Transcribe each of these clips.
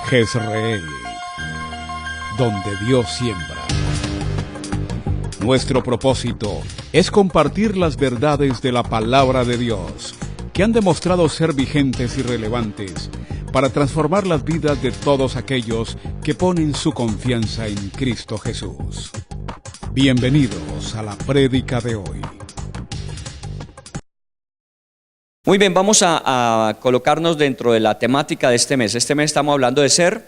Jezreel, donde Dios siembra. Nuestro propósito es compartir las verdades de la palabra de Dios, que han demostrado ser vigentes y relevantes para transformar las vidas de todos aquellos que ponen su confianza en Cristo Jesús. Bienvenidos a la prédica de hoy. Muy bien, vamos a colocarnos dentro de la temática de este mes. Este mes estamos hablando de ser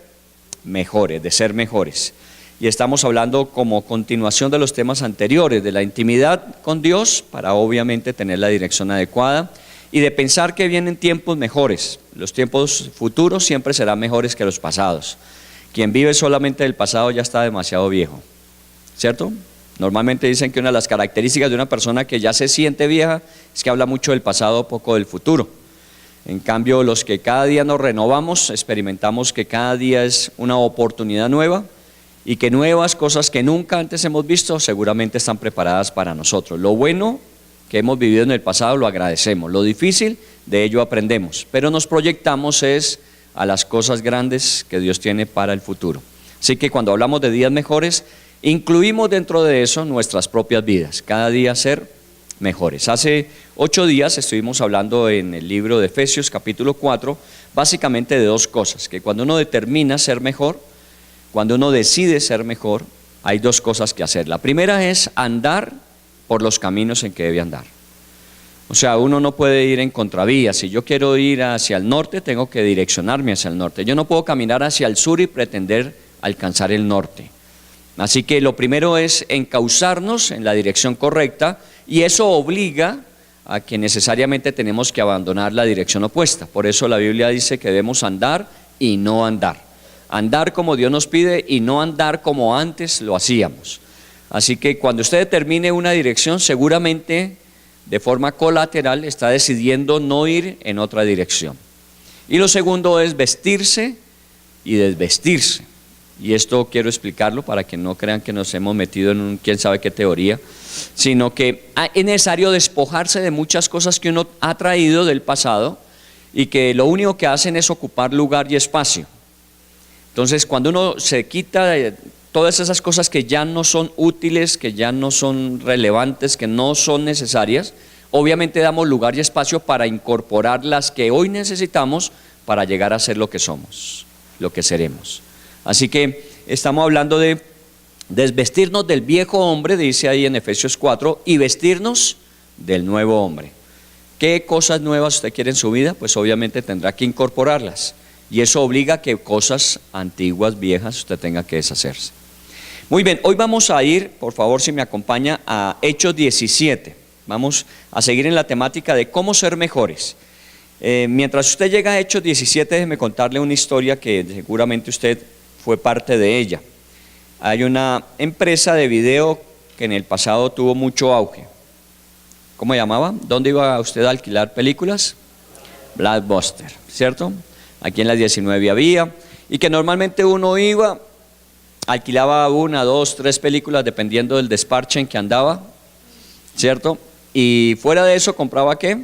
mejores, de ser mejores. Y estamos hablando como continuación de los temas anteriores, de la intimidad con Dios, para obviamente tener la dirección adecuada, y de pensar que vienen tiempos mejores. Los tiempos futuros siempre serán mejores que los pasados. Quien vive solamente del pasado ya está demasiado viejo, ¿cierto? Normalmente dicen que una de las características de una persona que ya se siente vieja es que habla mucho del pasado, poco del futuro. En cambio, los que cada día nos renovamos, experimentamos que cada día es una oportunidad nueva y que nuevas cosas que nunca antes hemos visto seguramente están preparadas para nosotros. Lo bueno que hemos vivido en el pasado lo agradecemos, lo difícil de ello aprendemos, pero nos proyectamos es a las cosas grandes que Dios tiene para el futuro. Así que cuando hablamos de días mejores, incluimos dentro de eso nuestras propias vidas, cada día ser mejores. Hace 8 días estuvimos hablando en el libro de Efesios capítulo 4, básicamente de dos cosas, que cuando uno determina ser mejor, cuando uno decide ser mejor, hay dos cosas que hacer. La primera es andar por los caminos en que debe andar. O sea, uno no puede ir en contravía. Si yo quiero ir hacia el norte, tengo que direccionarme hacia el norte. Yo no puedo caminar hacia el sur y pretender alcanzar el norte. Así que lo primero es encauzarnos en la dirección correcta, y eso obliga a que necesariamente tenemos que abandonar la dirección opuesta. Por eso la Biblia dice que debemos andar y no andar. Andar como Dios nos pide y no andar como antes lo hacíamos. Así que cuando usted determine una dirección, seguramente de forma colateral está decidiendo no ir en otra dirección. Y lo segundo es vestirse y desvestirse. Y esto quiero explicarlo para que no crean que nos hemos metido en un quién sabe qué teoría, sino que es necesario despojarse de muchas cosas que uno ha traído del pasado y que lo único que hacen es ocupar lugar y espacio. Entonces, cuando uno se quita de todas esas cosas que ya no son útiles, que ya no son relevantes, que no son necesarias, obviamente damos lugar y espacio para incorporar las que hoy necesitamos para llegar a ser lo que somos, lo que seremos. Así que estamos hablando de desvestirnos del viejo hombre, dice ahí en Efesios 4, y vestirnos del nuevo hombre. ¿Qué cosas nuevas usted quiere en su vida? Pues obviamente tendrá que incorporarlas. Y eso obliga a que cosas antiguas, viejas, usted tenga que deshacerse. Muy bien, hoy vamos a ir, por favor, si me acompaña, a Hechos 17. Vamos a seguir en la temática de cómo ser mejores. Mientras usted llega a Hechos 17, déjeme contarle una historia que seguramente usted fue parte de ella. Hay una empresa de video que en el pasado tuvo mucho auge. ¿Cómo se llamaba? ¿Dónde iba usted a alquilar películas? Blockbuster, ¿cierto? Aquí en las 19 había, y que normalmente uno iba, alquilaba 1, 2, 3 películas dependiendo del despacho en que andaba, ¿cierto? Y fuera de eso compraba ¿qué?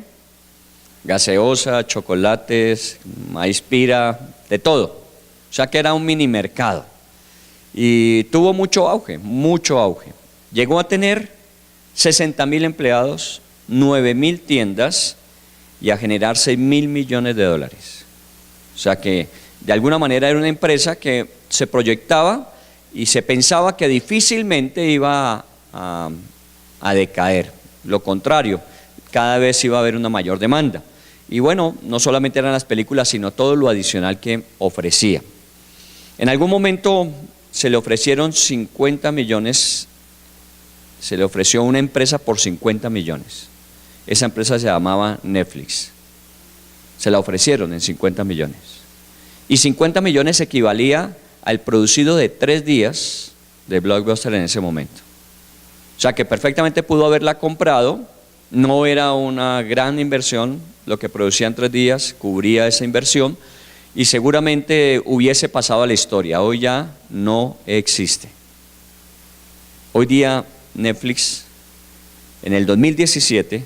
Gaseosa, chocolates, maíz pira, de todo. O sea que era un mini mercado. Y tuvo mucho auge, mucho auge. Llegó a tener 60,000 empleados, 9,000 tiendas y a generar 6,000 millones de dólares. O sea que de alguna manera era una empresa que se proyectaba y se pensaba que difícilmente iba a decaer. Lo contrario, cada vez iba a haber una mayor demanda. Y bueno, no solamente eran las películas, sino todo lo adicional que ofrecía. En algún momento se le ofrecieron 50 millones, se le ofreció una empresa por 50 millones. Esa empresa se llamaba Netflix. Se la ofrecieron en 50 millones. Y 50 millones equivalía al producido de 3 días de Blockbuster en ese momento. O sea que perfectamente pudo haberla comprado, no era una gran inversión, lo que producía en 3 días cubría esa inversión y seguramente hubiese pasado a la historia. Hoy ya no existe. Hoy día Netflix en el 2017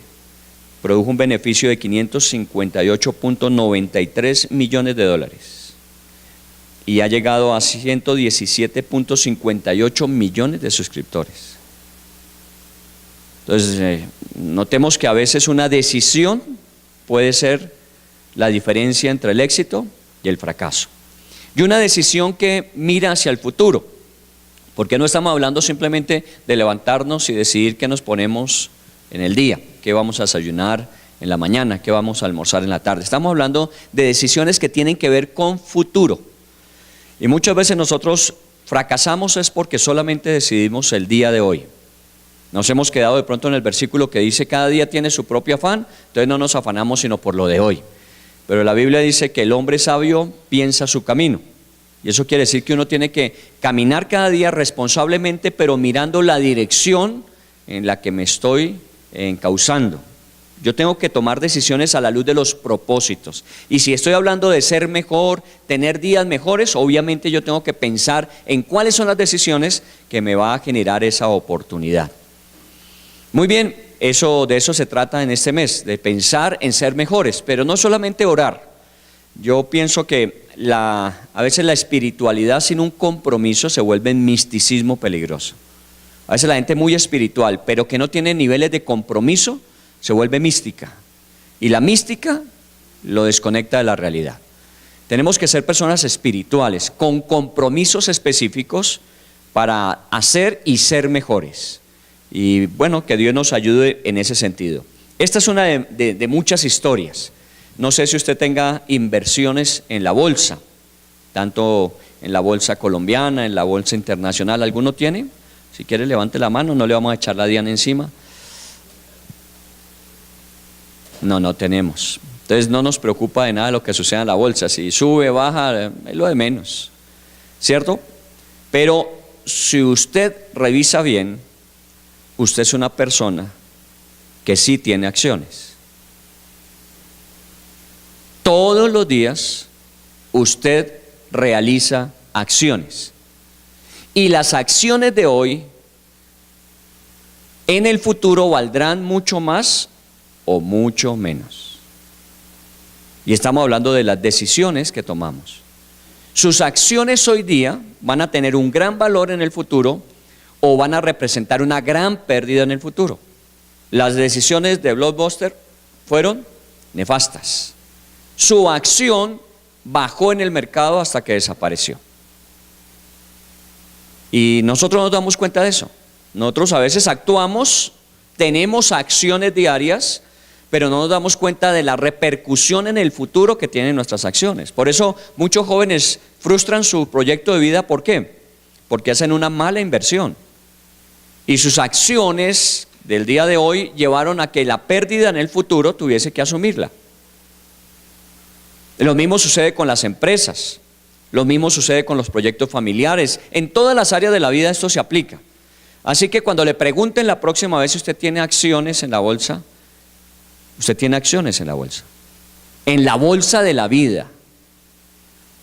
produjo un beneficio de 558.93 millones de dólares. y ha llegado a 117.58 millones de suscriptores. Entonces, notemos que a veces una decisión puede ser la diferencia entre el éxito y el fracaso. Y una decisión que mira hacia el futuro, porque no estamos hablando simplemente de levantarnos y decidir qué nos ponemos en el día, qué vamos a desayunar en la mañana, qué vamos a almorzar en la tarde. Estamos hablando de decisiones que tienen que ver con futuro. Y muchas veces nosotros fracasamos es porque solamente decidimos el día de hoy. Nos hemos quedado de pronto en el versículo que dice cada día tiene su propio afán, entonces no nos afanamos sino por lo de hoy. Pero la Biblia dice que el hombre sabio piensa su camino. Y eso quiere decir que uno tiene que caminar cada día responsablemente, pero mirando la dirección en la que me estoy encauzando. Yo tengo que tomar decisiones a la luz de los propósitos. Y si estoy hablando de ser mejor, tener días mejores, obviamente yo tengo que pensar en cuáles son las decisiones que me va a generar esa oportunidad. Muy bien, de eso se trata en este mes, de pensar en ser mejores, pero no solamente orar. Yo pienso que a veces la espiritualidad sin un compromiso se vuelve misticismo peligroso. A veces la gente muy espiritual, pero que no tiene niveles de compromiso, se vuelve mística. Y la mística lo desconecta de la realidad. Tenemos que ser personas espirituales, con compromisos específicos para hacer y ser mejores. Y bueno, que Dios nos ayude en ese sentido. Esta es una de muchas historias. No sé si usted tenga inversiones en la bolsa, tanto en la bolsa colombiana, en la bolsa internacional. ¿Alguno tiene? Si quiere levante la mano, no le vamos a echar la diana encima. No tenemos. Entonces no nos preocupa de nada lo que suceda en la bolsa. Si sube, baja, es lo de menos, ¿cierto? Pero si usted revisa bien, usted es una persona que sí tiene acciones. Todos los días usted realiza acciones. Y las acciones de hoy en el futuro valdrán mucho más o mucho menos. Y estamos hablando de las decisiones que tomamos. Sus acciones hoy día van a tener un gran valor en el futuro o van a representar una gran pérdida en el futuro. Las decisiones de Blockbuster fueron nefastas. Su acción bajó en el mercado hasta que desapareció. Y nosotros nos damos cuenta de eso. Nosotros a veces actuamos, tenemos acciones diarias, pero no nos damos cuenta de la repercusión en el futuro que tienen nuestras acciones. Por eso muchos jóvenes frustran su proyecto de vida. ¿Por qué? Porque hacen una mala inversión. Y sus acciones del día de hoy llevaron a que la pérdida en el futuro tuviese que asumirla. Lo mismo sucede con las empresas, lo mismo sucede con los proyectos familiares. En todas las áreas de la vida esto se aplica. Así que cuando le pregunten la próxima vez si usted tiene acciones en la bolsa, usted tiene acciones en la bolsa de la vida.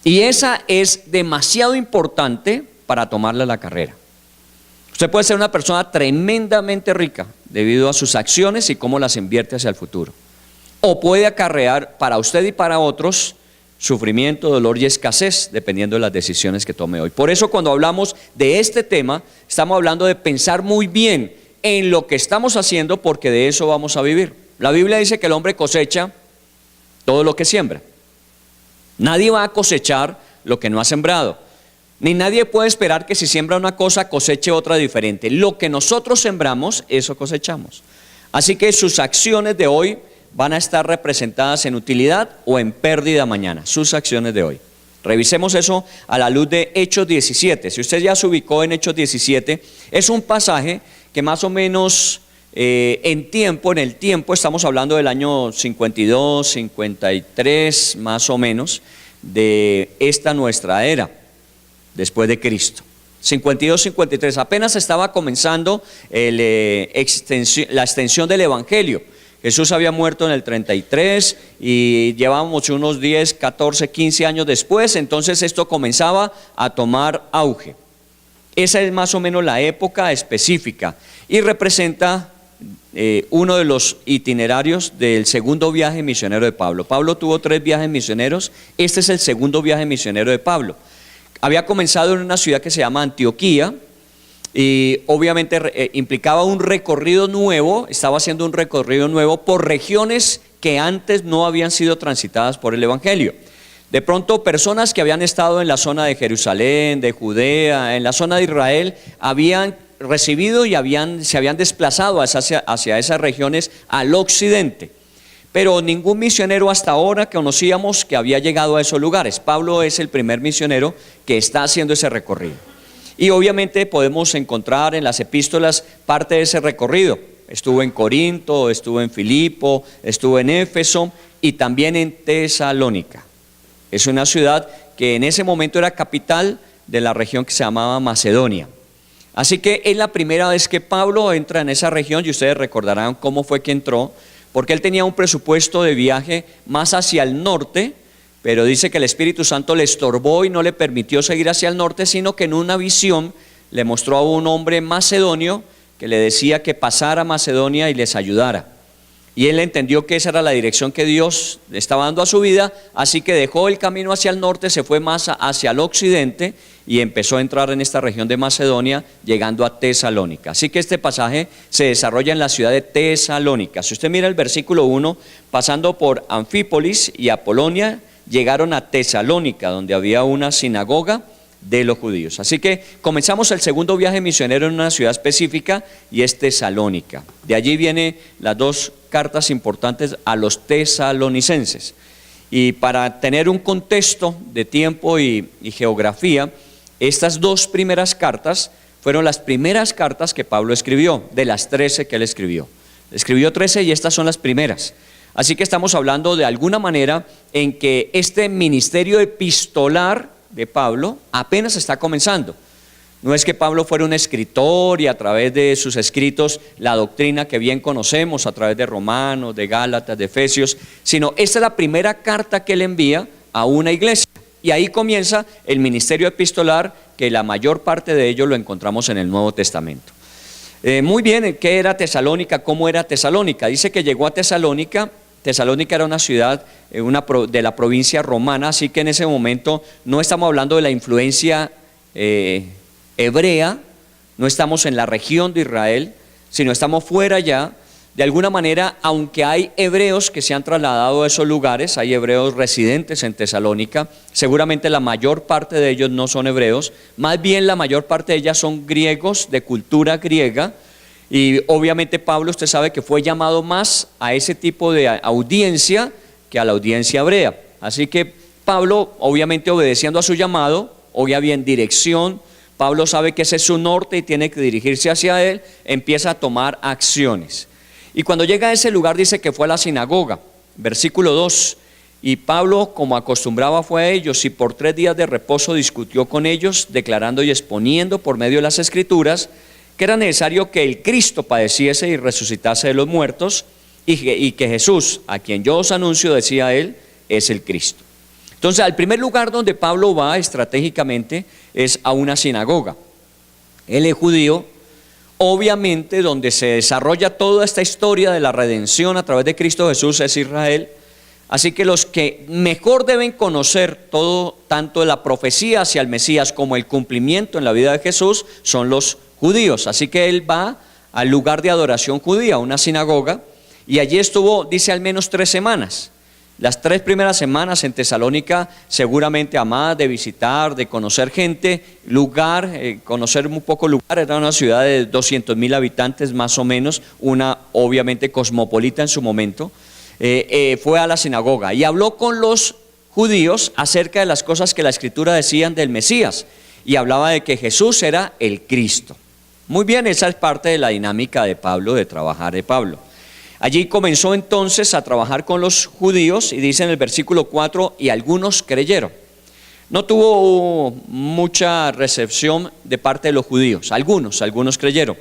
Y esa es demasiado importante para tomarle la carrera. Usted puede ser una persona tremendamente rica debido a sus acciones y cómo las invierte hacia el futuro. O puede acarrear para usted y para otros sufrimiento, dolor y escasez, dependiendo de las decisiones que tome hoy. Por eso cuando hablamos de este tema, estamos hablando de pensar muy bien en lo que estamos haciendo, porque de eso vamos a vivir. La Biblia dice que el hombre cosecha todo lo que siembra. Nadie va a cosechar lo que no ha sembrado. Ni nadie puede esperar que si siembra una cosa coseche otra diferente. Lo que nosotros sembramos, eso cosechamos. Así que sus acciones de hoy van a estar representadas en utilidad o en pérdida mañana, sus acciones de hoy. Revisemos eso a la luz de Hechos 17. Si usted ya se ubicó en Hechos 17, es un pasaje que más o menos en el tiempo, estamos hablando del año 52, 53, más o menos, de esta nuestra era, después de Cristo. 52, 53, apenas estaba comenzando la extensión del Evangelio. Jesús había muerto en el 33 y llevábamos unos 10, 14, 15 años después, entonces esto comenzaba a tomar auge. Esa es más o menos la época específica y representa uno de los itinerarios del segundo viaje misionero de Pablo. Pablo tuvo 3 viajes misioneros, este es el segundo viaje misionero de Pablo. Había comenzado en una ciudad que se llama Antioquía y obviamente implicaba un recorrido nuevo, estaba haciendo un recorrido nuevo por regiones que antes no habían sido transitadas por el Evangelio. De pronto personas que habían estado en la zona de Jerusalén, de Judea, en la zona de Israel, habían recibido y se habían desplazado hacia esas regiones al occidente. Pero ningún misionero hasta ahora que conocíamos que había llegado a esos lugares. Pablo es el primer misionero que está haciendo ese recorrido. Y obviamente podemos encontrar en las epístolas parte de ese recorrido. Estuvo en Corinto, estuvo en Filipo, estuvo en Éfeso y también en Tesalónica. Es una ciudad que en ese momento era capital de la región que se llamaba Macedonia. Así que es la primera vez que Pablo entra en esa región y ustedes recordarán cómo fue que entró, porque él tenía un presupuesto de viaje más hacia el norte, pero dice que el Espíritu Santo le estorbó y no le permitió seguir hacia el norte, sino que en una visión le mostró a un hombre macedonio que le decía que pasara a Macedonia y les ayudara. Y él entendió que esa era la dirección que Dios le estaba dando a su vida, así que dejó el camino hacia el norte, se fue más hacia el occidente y empezó a entrar en esta región de Macedonia, llegando a Tesalónica. Así que este pasaje se desarrolla en la ciudad de Tesalónica. Si usted mira el versículo 1, pasando por Anfípolis y Apolonia, llegaron a Tesalónica, donde había una sinagoga de los judíos. Así que comenzamos el segundo viaje misionero en una ciudad específica y es Tesalónica. De allí vienen las dos cartas importantes a los tesalonicenses. Y para tener un contexto de tiempo y geografía, estas dos primeras cartas fueron las primeras cartas que Pablo escribió, de las 13 que él escribió. Escribió 13 y estas son las primeras. Así que estamos hablando de alguna manera en que este ministerio epistolar de Pablo apenas está comenzando. No es que Pablo fuera un escritor y a través de sus escritos la doctrina que bien conocemos a través de Romanos, de Gálatas, de Efesios, sino esta es la primera carta que él envía a una iglesia. Y ahí comienza el ministerio epistolar, que la mayor parte de ello lo encontramos en el Nuevo Testamento. Muy bien, ¿qué era Tesalónica? ¿Cómo era Tesalónica? Dice que llegó a Tesalónica. Tesalónica era una ciudad de la provincia romana, así que en ese momento no estamos hablando de la influencia hebrea, no estamos en la región de Israel, sino estamos fuera ya. De alguna manera, aunque hay hebreos que se han trasladado a esos lugares, hay hebreos residentes en Tesalónica, seguramente la mayor parte de ellos no son hebreos, más bien la mayor parte de ellas son griegos, de cultura griega. Y obviamente Pablo, usted sabe que fue llamado más a ese tipo de audiencia que a la audiencia hebrea. Así que Pablo, obviamente obedeciendo a su llamado, hoy había en dirección, Pablo sabe que ese es su norte y tiene que dirigirse hacia él, empieza a tomar acciones. Y cuando llega a ese lugar dice que fue a la sinagoga, versículo 2, y Pablo, como acostumbraba, fue a ellos y por 3 días de reposo discutió con ellos, declarando y exponiendo por medio de las Escrituras que era necesario que el Cristo padeciese y resucitase de los muertos y que Jesús, a quien yo os anuncio, decía él, es el Cristo. Entonces, al primer lugar donde Pablo va estratégicamente es a una sinagoga. Él es judío, obviamente donde se desarrolla toda esta historia de la redención a través de Cristo Jesús es Israel. Así que los que mejor deben conocer todo, tanto de la profecía hacia el Mesías como el cumplimiento en la vida de Jesús, son los judíos. Así que él va al lugar de adoración judía, una sinagoga, y allí estuvo, dice, al menos 3 semanas. Las 3 primeras semanas en Tesalónica, seguramente amadas de visitar, de conocer gente, lugar, conocer un poco lugar. Era una ciudad de 200,000 habitantes más o menos, una obviamente cosmopolita en su momento. Fue a la sinagoga y habló con los judíos acerca de las cosas que la Escritura decían del Mesías, y hablaba de que Jesús era el Cristo. Muy bien, esa es parte de la dinámica de Pablo, de trabajar de Pablo. Allí comenzó entonces a trabajar con los judíos y dice en el versículo 4, y algunos creyeron. No tuvo mucha recepción de parte de los judíos, algunos creyeron.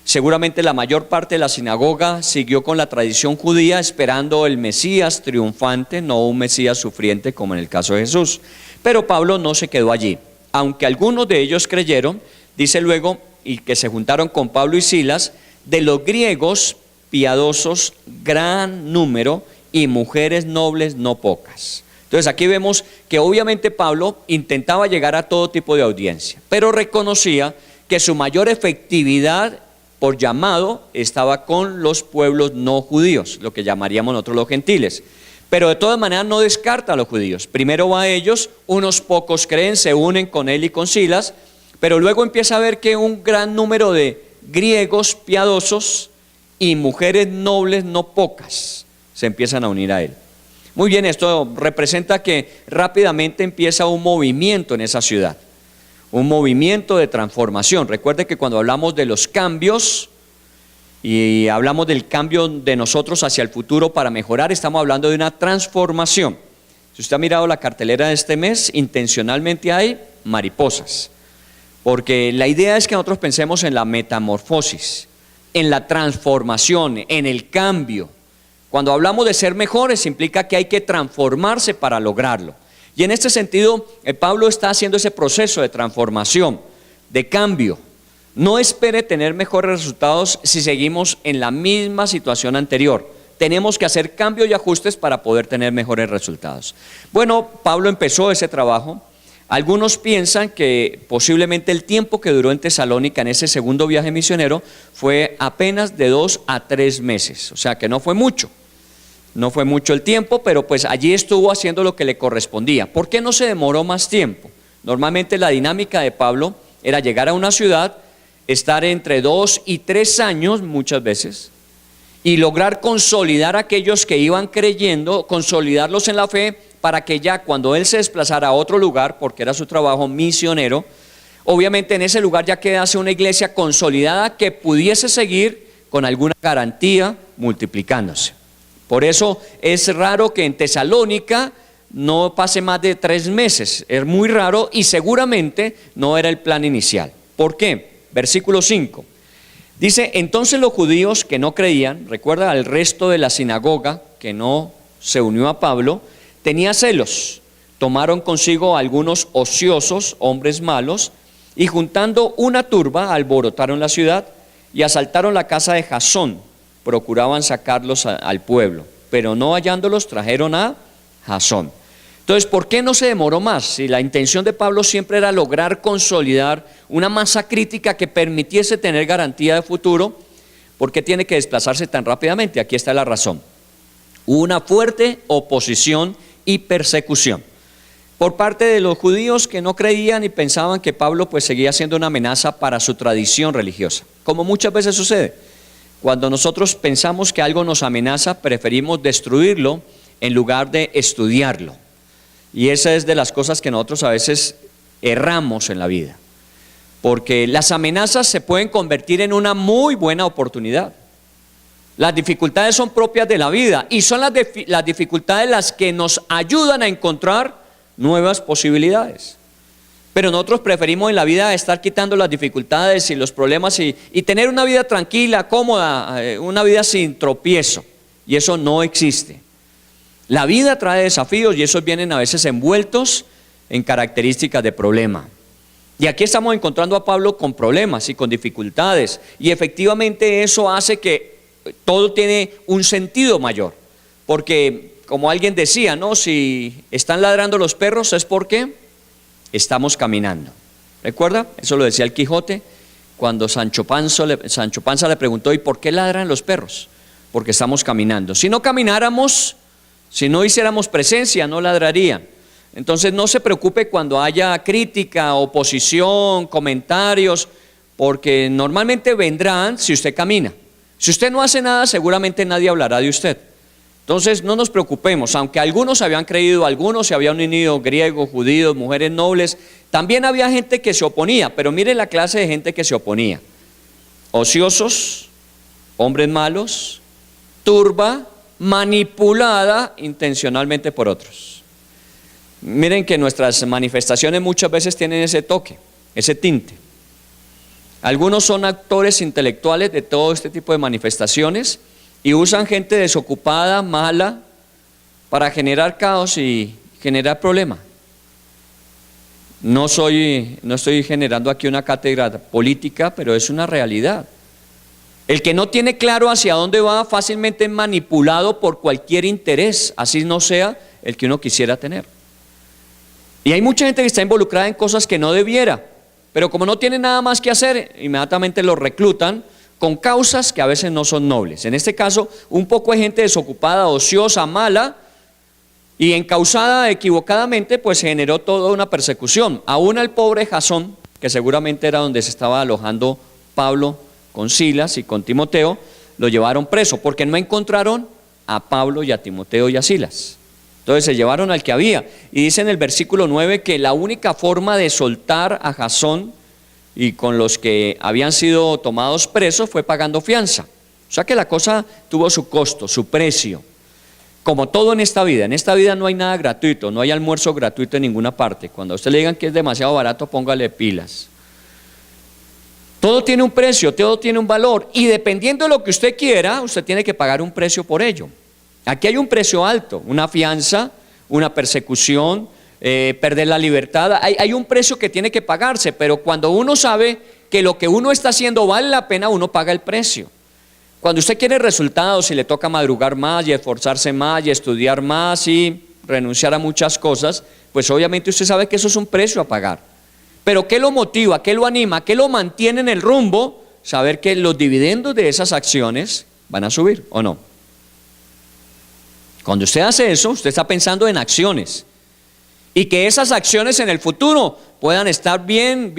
Seguramente la mayor parte de la sinagoga siguió con la tradición judía esperando el Mesías triunfante, no un Mesías sufriente como en el caso de Jesús. Pero Pablo no se quedó allí. Aunque algunos de ellos creyeron, dice luego, y que se juntaron con Pablo y Silas, de los griegos piadosos gran número y mujeres nobles no pocas. Entonces aquí vemos que obviamente Pablo intentaba llegar a todo tipo de audiencia, pero reconocía que su mayor efectividad por llamado estaba con los pueblos no judíos, lo que llamaríamos nosotros los gentiles. Pero de todas maneras no descarta a los judíos. Primero va a ellos, unos pocos creen, se unen con él y con Silas, pero luego empieza a ver que un gran número de griegos piadosos y mujeres nobles no pocas se empiezan a unir a él. Muy bien, esto representa que rápidamente empieza un movimiento en esa ciudad, un movimiento de transformación. Recuerde que cuando hablamos de los cambios y hablamos del cambio de nosotros hacia el futuro para mejorar, estamos hablando de una transformación. Si usted ha mirado la cartelera de este mes, intencionalmente hay mariposas, porque la idea es que nosotros pensemos en la metamorfosis, en la transformación, en el cambio. Cuando hablamos de ser mejores, implica que hay que transformarse para lograrlo. Y en este sentido, Pablo está haciendo ese proceso de transformación, de cambio. No espere tener mejores resultados si seguimos en la misma situación anterior. Tenemos que hacer cambios y ajustes para poder tener mejores resultados. Bueno, Pablo empezó ese trabajo. Algunos piensan que posiblemente el tiempo que duró en Tesalónica en ese segundo viaje misionero fue apenas de 2 a 3 meses, o sea que no fue mucho. No fue mucho el tiempo, pero pues allí estuvo haciendo lo que le correspondía. ¿Por qué no se demoró más tiempo? Normalmente la dinámica de Pablo era llegar a una ciudad, estar entre 2 y 3 años muchas veces, y lograr consolidar a aquellos que iban creyendo, consolidarlos en la fe, para que ya cuando él se desplazara a otro lugar, porque era su trabajo misionero, obviamente en ese lugar ya quedase una iglesia consolidada que pudiese seguir con alguna garantía multiplicándose. Por eso es raro que en Tesalónica no pase más de 3 meses, es muy raro y seguramente no era el plan inicial. ¿Por qué? Versículo 5, dice, entonces los judíos que no creían, recuerda al resto de la sinagoga que no se unió a Pablo, tenía celos, tomaron consigo algunos ociosos, hombres malos, y juntando una turba alborotaron la ciudad y asaltaron la casa de Jasón. Procuraban sacarlos al pueblo, pero no hallándolos trajeron a Jasón. Entonces, ¿por qué no se demoró más? Si la intención de Pablo siempre era lograr consolidar una masa crítica que permitiese tener garantía de futuro, ¿por qué tiene que desplazarse tan rápidamente? Aquí está la razón. Hubo una fuerte oposición y persecución por parte de los judíos que no creían y pensaban que Pablo pues seguía siendo una amenaza para su tradición religiosa, como muchas veces sucede. Cuando nosotros pensamos que algo nos amenaza, preferimos destruirlo en lugar de estudiarlo. Y esa es de las cosas que nosotros a veces erramos en la vida. Porque las amenazas se pueden convertir en una muy buena oportunidad. Las dificultades son propias de la vida y son las dificultades las que nos ayudan a encontrar nuevas posibilidades. Pero nosotros preferimos en la vida estar quitando las dificultades y los problemas y tener una vida tranquila, cómoda, una vida sin tropiezo. Y eso no existe. La vida trae desafíos y esos vienen a veces envueltos en características de problema. Y aquí estamos encontrando a Pablo con problemas y con dificultades. Y efectivamente eso hace que todo tiene un sentido mayor. Porque como alguien decía, ¿no? Si están ladrando los perros es porque estamos caminando. ¿Recuerda? Eso lo decía el Quijote cuando Sancho Panza le preguntó, ¿y por qué ladran los perros? Porque estamos caminando. Si no camináramos, si no hiciéramos presencia, no ladrarían. Entonces no se preocupe cuando haya crítica, oposición, comentarios, porque normalmente vendrán si usted camina. Si usted no hace nada, seguramente nadie hablará de usted. Entonces no nos preocupemos, aunque algunos habían creído, algunos se habían unido, griegos, judíos, mujeres nobles, también había gente que se oponía, pero mire la clase de gente que se oponía. Ociosos, hombres malos, turba, manipulada intencionalmente por otros. Miren que nuestras manifestaciones muchas veces tienen ese toque, ese tinte. Algunos son actores intelectuales de todo este tipo de manifestaciones y usan gente desocupada, mala, para generar caos y generar problemas. No estoy generando aquí una cátedra política, pero es una realidad. El que no tiene claro hacia dónde va fácilmente es manipulado por cualquier interés, así no sea el que uno quisiera tener. Y hay mucha gente que está involucrada en cosas que no debiera, pero como no tiene nada más que hacer, inmediatamente lo reclutan con causas que a veces no son nobles. En este caso, un poco de gente desocupada, ociosa, mala y encausada equivocadamente, pues generó toda una persecución. Aún al pobre Jasón, que seguramente era donde se estaba alojando Pablo con Silas y con Timoteo, lo llevaron preso porque no encontraron a Pablo y a Timoteo y a Silas. Entonces se llevaron al que había. Y dice en el versículo 9 que la única forma de soltar a Jasón y con los que habían sido tomados presos fue pagando fianza. O sea que la cosa tuvo su costo, su precio. Como todo en esta vida no hay nada gratuito, no hay almuerzo gratuito en ninguna parte. Cuando a usted le digan que es demasiado barato, póngale pilas. Todo tiene un precio, todo tiene un valor, y dependiendo de lo que usted quiera, usted tiene que pagar un precio por ello. Aquí hay un precio alto, una fianza, una persecución, perder la libertad. Hay un precio que tiene que pagarse, pero cuando uno sabe que lo que uno está haciendo vale la pena, uno paga el precio. Cuando usted quiere resultados y le toca madrugar más y esforzarse más y estudiar más y renunciar a muchas cosas, pues obviamente usted sabe que eso es un precio a pagar. Pero ¿qué lo motiva? ¿Qué lo anima? ¿Qué lo mantiene en el rumbo? Saber que los dividendos de esas acciones van a subir, ¿o no? Cuando usted hace eso, usted está pensando en acciones. Y que esas acciones en el futuro puedan estar bien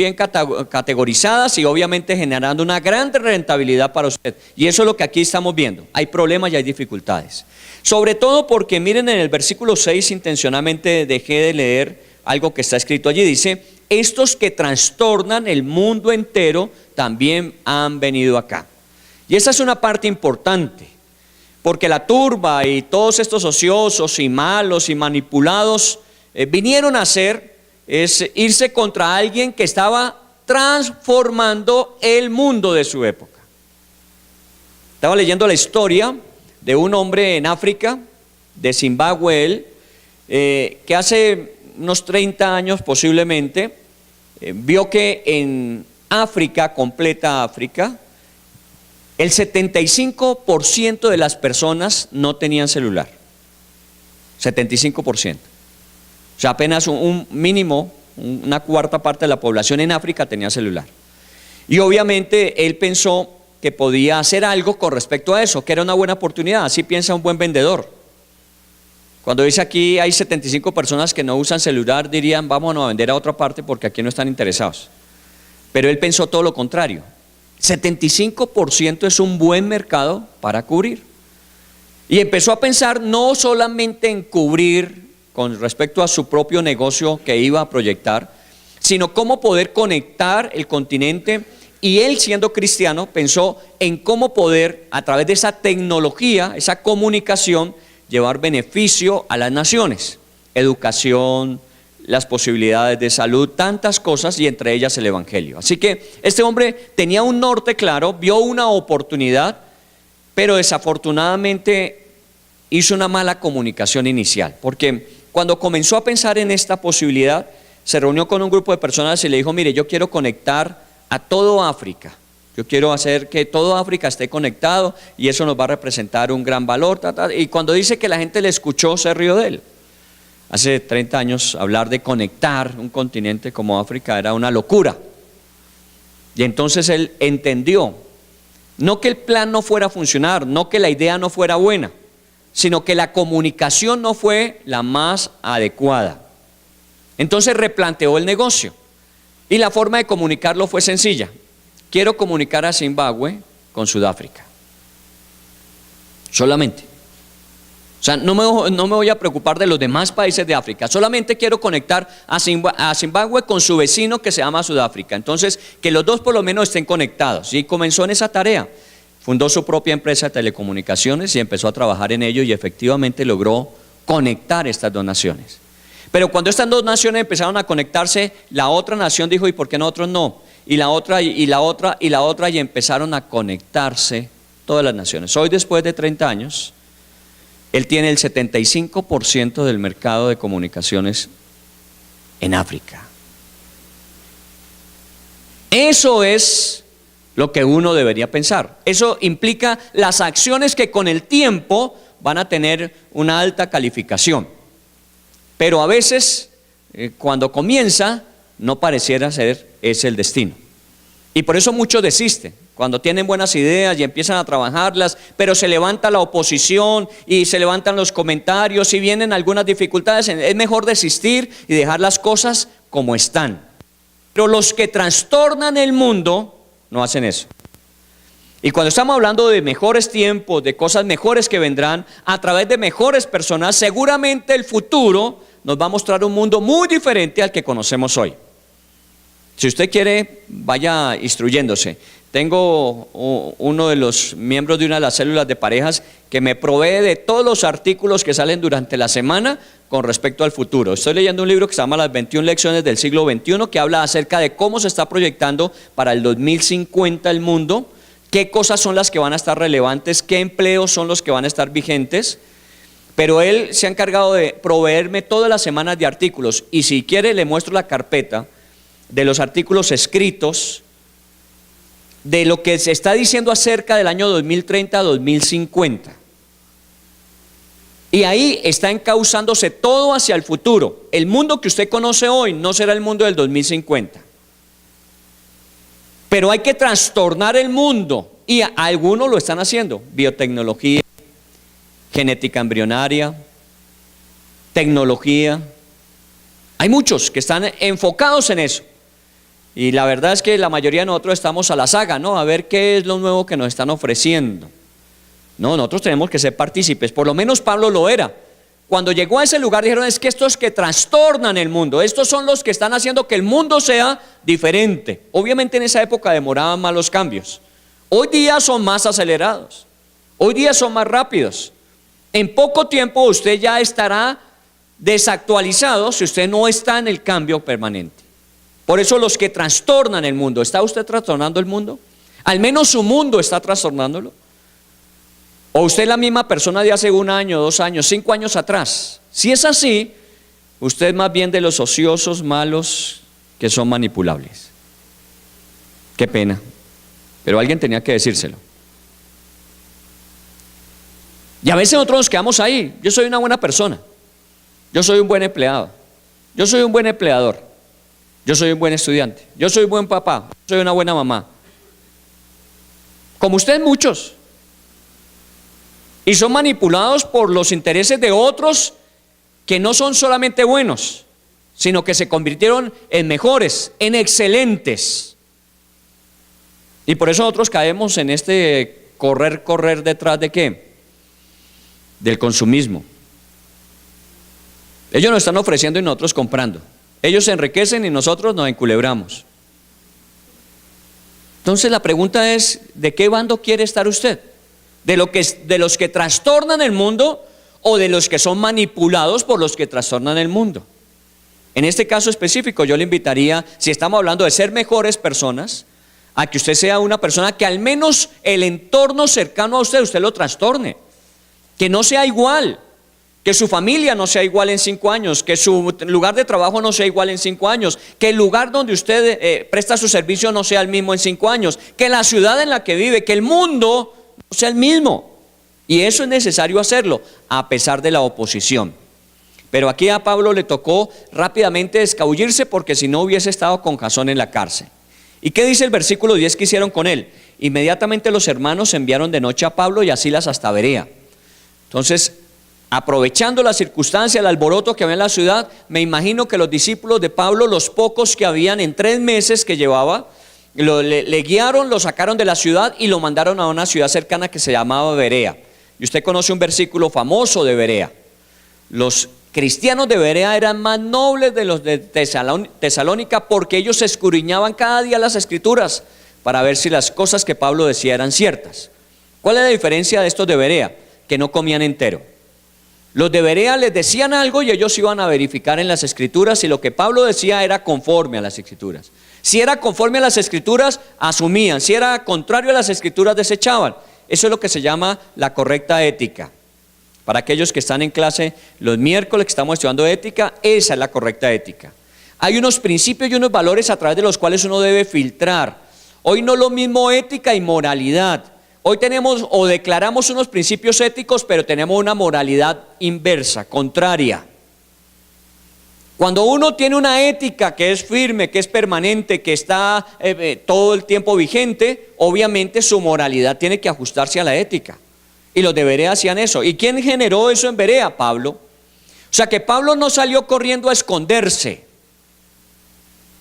categorizadas y obviamente generando una gran rentabilidad para usted. Y eso es lo que aquí estamos viendo. Hay problemas y hay dificultades. Sobre todo porque miren en el versículo 6, intencionalmente dejé de leer algo que está escrito allí. Dice, estos que trastornan el mundo entero también han venido acá. Y esa es una parte importante. Porque la turba y todos estos ociosos y malos y manipulados vinieron a hacer es irse contra alguien que estaba transformando el mundo de su época. Estaba leyendo la historia de un hombre en África, de Zimbabue, que hace unos 30 años posiblemente, vio que en África, completa África, el 75% de las personas no tenían celular. 75%. O sea, apenas un mínimo, una cuarta parte de la población en África tenía celular. Y obviamente él pensó que podía hacer algo con respecto a eso, que era una buena oportunidad. Así piensa un buen vendedor. Cuando dice aquí hay 75 personas que no usan celular, dirían vámonos a vender a otra parte porque aquí no están interesados. Pero él pensó todo lo contrario. 75% es un buen mercado para cubrir. Y empezó a pensar no solamente en cubrir con respecto a su propio negocio que iba a proyectar, sino cómo poder conectar el continente. Y él, siendo cristiano, pensó en cómo poder, a través de esa tecnología, esa comunicación, llevar beneficio a las naciones, educación, las posibilidades de salud, tantas cosas, y entre ellas el evangelio. Así que este hombre tenía un norte claro, vio una oportunidad, pero desafortunadamente hizo una mala comunicación inicial, porque cuando comenzó a pensar en esta posibilidad, se reunió con un grupo de personas y le dijo, mire, yo quiero conectar a todo África. Yo quiero hacer que todo África esté conectado y eso nos va a representar un gran valor. Y cuando dice que la gente le escuchó, se rió de él. Hace 30 años hablar de conectar un continente como África era una locura. Y entonces él entendió, no que el plan no fuera a funcionar, no que la idea no fuera buena, sino que la comunicación no fue la más adecuada. Entonces replanteó el negocio y la forma de comunicarlo fue sencilla. Quiero comunicar a Zimbabue con Sudáfrica. Solamente. O sea, no me voy a preocupar de los demás países de África. Solamente quiero conectar a Zimbabue con su vecino que se llama Sudáfrica. Entonces, que los dos por lo menos estén conectados. Y comenzó en esa tarea. Fundó su propia empresa de telecomunicaciones y empezó a trabajar en ello y efectivamente logró conectar estas dos naciones. Pero cuando estas dos naciones empezaron a conectarse, la otra nación dijo, ¿y por qué nosotros no? Y la otra, y la otra, y la otra, y empezaron a conectarse todas las naciones. Hoy, después de 30 años, él tiene el 75% del mercado de comunicaciones en África. Eso es lo que uno debería pensar. Eso implica las acciones que con el tiempo van a tener una alta calificación. Pero a veces, cuando comienza, no pareciera ser ese el destino. Y por eso muchos desisten, cuando tienen buenas ideas y empiezan a trabajarlas, pero se levanta la oposición y se levantan los comentarios y vienen algunas dificultades. Es mejor desistir y dejar las cosas como están. Pero los que trastornan el mundo no hacen eso. Y cuando estamos hablando de mejores tiempos, de cosas mejores que vendrán a través de mejores personas, seguramente el futuro nos va a mostrar un mundo muy diferente al que conocemos hoy. Si usted quiere, vaya instruyéndose. Tengo uno de los miembros de una de las células de parejas que me provee de todos los artículos que salen durante la semana con respecto al futuro. Estoy leyendo un libro que se llama Las 21 lecciones del siglo XXI, que habla acerca de cómo se está proyectando para el 2050 el mundo, qué cosas son las que van a estar relevantes, qué empleos son los que van a estar vigentes. Pero él se ha encargado de proveerme todas las semanas de artículos, y si quiere le muestro la carpeta de los artículos escritos de lo que se está diciendo acerca del año 2030-2050. Y ahí está encauzándose todo hacia el futuro. El mundo que usted conoce hoy no será el mundo del 2050. Pero hay que trastornar el mundo, y algunos lo están haciendo. Biotecnología, genética embrionaria, tecnología. Hay muchos que están enfocados en eso. Y la verdad es que la mayoría de nosotros estamos a la saga, ¿no? A ver qué es lo nuevo que nos están ofreciendo. No, nosotros tenemos que ser partícipes. Por lo menos Pablo lo era. Cuando llegó a ese lugar dijeron: es que estos que trastornan el mundo, estos son los que están haciendo que el mundo sea diferente. Obviamente en esa época demoraban más los cambios. Hoy día son más acelerados. Hoy día son más rápidos. En poco tiempo usted ya estará desactualizado si usted no está en el cambio permanente. Por eso los que trastornan el mundo, ¿está usted trastornando el mundo? Al menos su mundo está trastornándolo. ¿O usted es la misma persona de hace 1 año, 2 años, 5 años atrás? Si es así, usted es más bien de los ociosos, malos, que son manipulables. Qué pena, pero alguien tenía que decírselo. Y a veces nosotros nos quedamos ahí. Yo soy una buena persona, yo soy un buen empleado, yo soy un buen empleador, yo soy un buen estudiante, yo soy un buen papá, yo soy una buena mamá. Como ustedes muchos. Y son manipulados por los intereses de otros que no son solamente buenos, sino que se convirtieron en mejores, en excelentes. Y por eso nosotros caemos en este correr detrás de ¿qué? Del consumismo. Ellos nos están ofreciendo y nosotros comprando. Ellos se enriquecen y nosotros nos enculebramos. Entonces la pregunta es: ¿de qué bando quiere estar usted? ¿De los que trastornan el mundo o de los que son manipulados por los que trastornan el mundo? En este caso específico yo le invitaría, si estamos hablando de ser mejores personas, a que usted sea una persona que al menos el entorno cercano a usted lo trastorne, que no sea igual, que su familia no sea igual en 5 años, que su lugar de trabajo no sea igual en 5 años, que el lugar donde usted presta su servicio no sea el mismo en 5 años, que la ciudad en la que vive, que el mundo no sea el mismo. Y eso es necesario hacerlo a pesar de la oposición. Pero aquí a Pablo le tocó rápidamente escabullirse, porque si no hubiese estado con Jasón en la cárcel. ¿Y qué dice el versículo 10 que hicieron con él? Inmediatamente los hermanos enviaron de noche a Pablo y a Silas hasta Berea. Entonces, aprovechando la circunstancia, el alboroto que había en la ciudad, me imagino que los discípulos de Pablo, los pocos que habían en 3 meses que llevaba, le guiaron, lo sacaron de la ciudad y lo mandaron a una ciudad cercana que se llamaba Berea. Y usted conoce un versículo famoso de Berea. Los cristianos de Berea eran más nobles de los de Tesalónica, porque ellos escudriñaban cada día las escrituras para ver si las cosas que Pablo decía eran ciertas. ¿Cuál es la diferencia de estos de Berea? Que no comían entero. Los de Berea les decían algo y ellos iban a verificar en las escrituras si lo que Pablo decía era conforme a las escrituras. Si era conforme a las escrituras, asumían. Si era contrario a las escrituras, desechaban. Eso es lo que se llama la correcta ética. Para aquellos que están en clase los miércoles que estamos estudiando ética, esa es la correcta ética. Hay unos principios y unos valores a través de los cuales uno debe filtrar Hoy no es lo mismo ética y moralidad. Hoy tenemos o declaramos unos principios éticos, pero tenemos una moralidad inversa, contraria. Cuando uno tiene una ética que es firme, que es permanente, que está todo el tiempo vigente, obviamente su moralidad tiene que ajustarse a la ética. Y los de Berea hacían eso. ¿Y quién generó eso en Berea? Pablo. O sea que Pablo no salió corriendo a esconderse.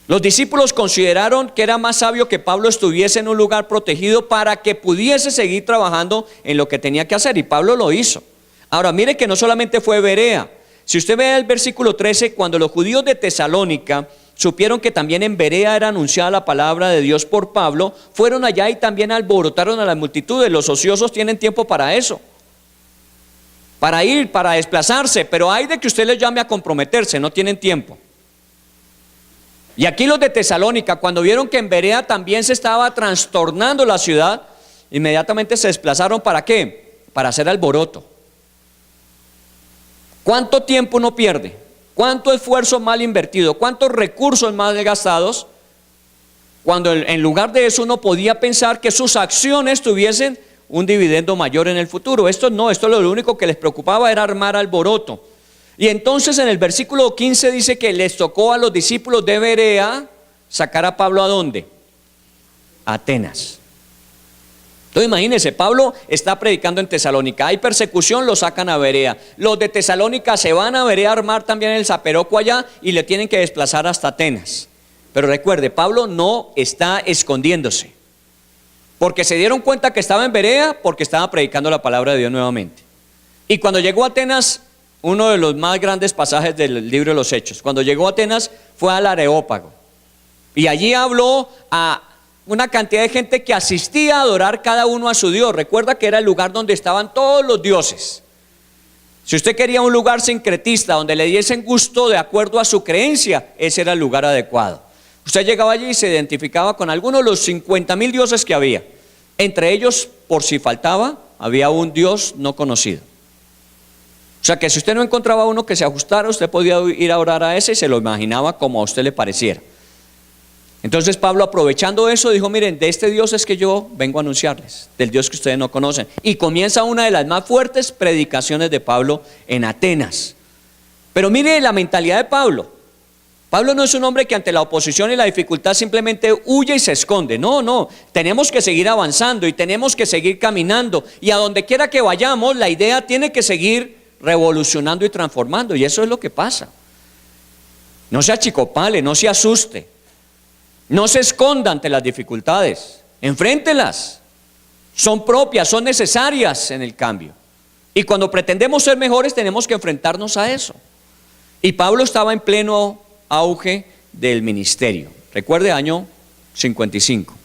Los discípulos consideraron que era más sabio que Pablo estuviese en un lugar protegido para que pudiese seguir trabajando en lo que tenía que hacer, y Pablo lo hizo. Ahora mire que no solamente fue Berea. Si usted ve el versículo 13, cuando los judíos de Tesalónica supieron que también en Berea era anunciada la palabra de Dios por Pablo, fueron allá y también alborotaron a las multitudes. Los ociosos tienen tiempo para eso, para ir, para desplazarse, pero hay de que usted les llame a comprometerse, no tienen tiempo. Y aquí los de Tesalónica, cuando vieron que en Berea también se estaba trastornando la ciudad, inmediatamente se desplazaron. ¿Para qué? Para hacer alboroto. ¿Cuánto tiempo uno pierde? ¿Cuánto esfuerzo mal invertido? ¿Cuántos recursos mal gastados? Cuando en lugar de eso uno podía pensar que sus acciones tuviesen un dividendo mayor en el futuro. Esto no, esto lo único que les preocupaba era armar alboroto. Y entonces en el versículo 15 dice que les tocó a los discípulos de Berea sacar a Pablo ¿a dónde? A Atenas. Entonces imagínense, Pablo está predicando en Tesalónica, hay persecución, lo sacan a Berea. Los de Tesalónica se van a Berea a armar también el zaperoco allá y le tienen que desplazar hasta Atenas. Pero recuerde, Pablo no está escondiéndose, porque se dieron cuenta que estaba en Berea porque estaba predicando la palabra de Dios nuevamente. Y cuando llegó a Atenas, uno de los más grandes pasajes del libro de los Hechos, cuando llegó a Atenas fue al Areópago y allí habló a una cantidad de gente que asistía a adorar cada uno a su Dios. Recuerda que era el lugar donde estaban todos los dioses. Si usted quería un lugar sincretista donde le diesen gusto de acuerdo a su creencia, ese era el lugar adecuado. Usted llegaba allí y se identificaba con algunos de los 50,000 dioses que había. Entre ellos, por si faltaba, había un dios no conocido. O sea que si usted no encontraba uno que se ajustara, usted podía ir a orar a ese y se lo imaginaba como a usted le pareciera. Entonces Pablo, aprovechando eso, dijo: miren, de este Dios es que yo vengo a anunciarles, del Dios que ustedes no conocen. Y comienza una de las más fuertes predicaciones de Pablo en Atenas. Pero mire la mentalidad de Pablo. Pablo no es un hombre que ante la oposición y la dificultad simplemente huye y se esconde. No, tenemos que seguir avanzando y tenemos que seguir caminando. Y a donde quiera que vayamos, la idea tiene que seguir revolucionando y transformando. Y eso es lo que pasa. No se achicopale, no se asuste. No se esconda ante las dificultades, enfréntelas. Son propias, son necesarias en el cambio. Y cuando pretendemos ser mejores tenemos que enfrentarnos a eso. Y Pablo estaba en pleno auge del ministerio. Recuerde, año 55.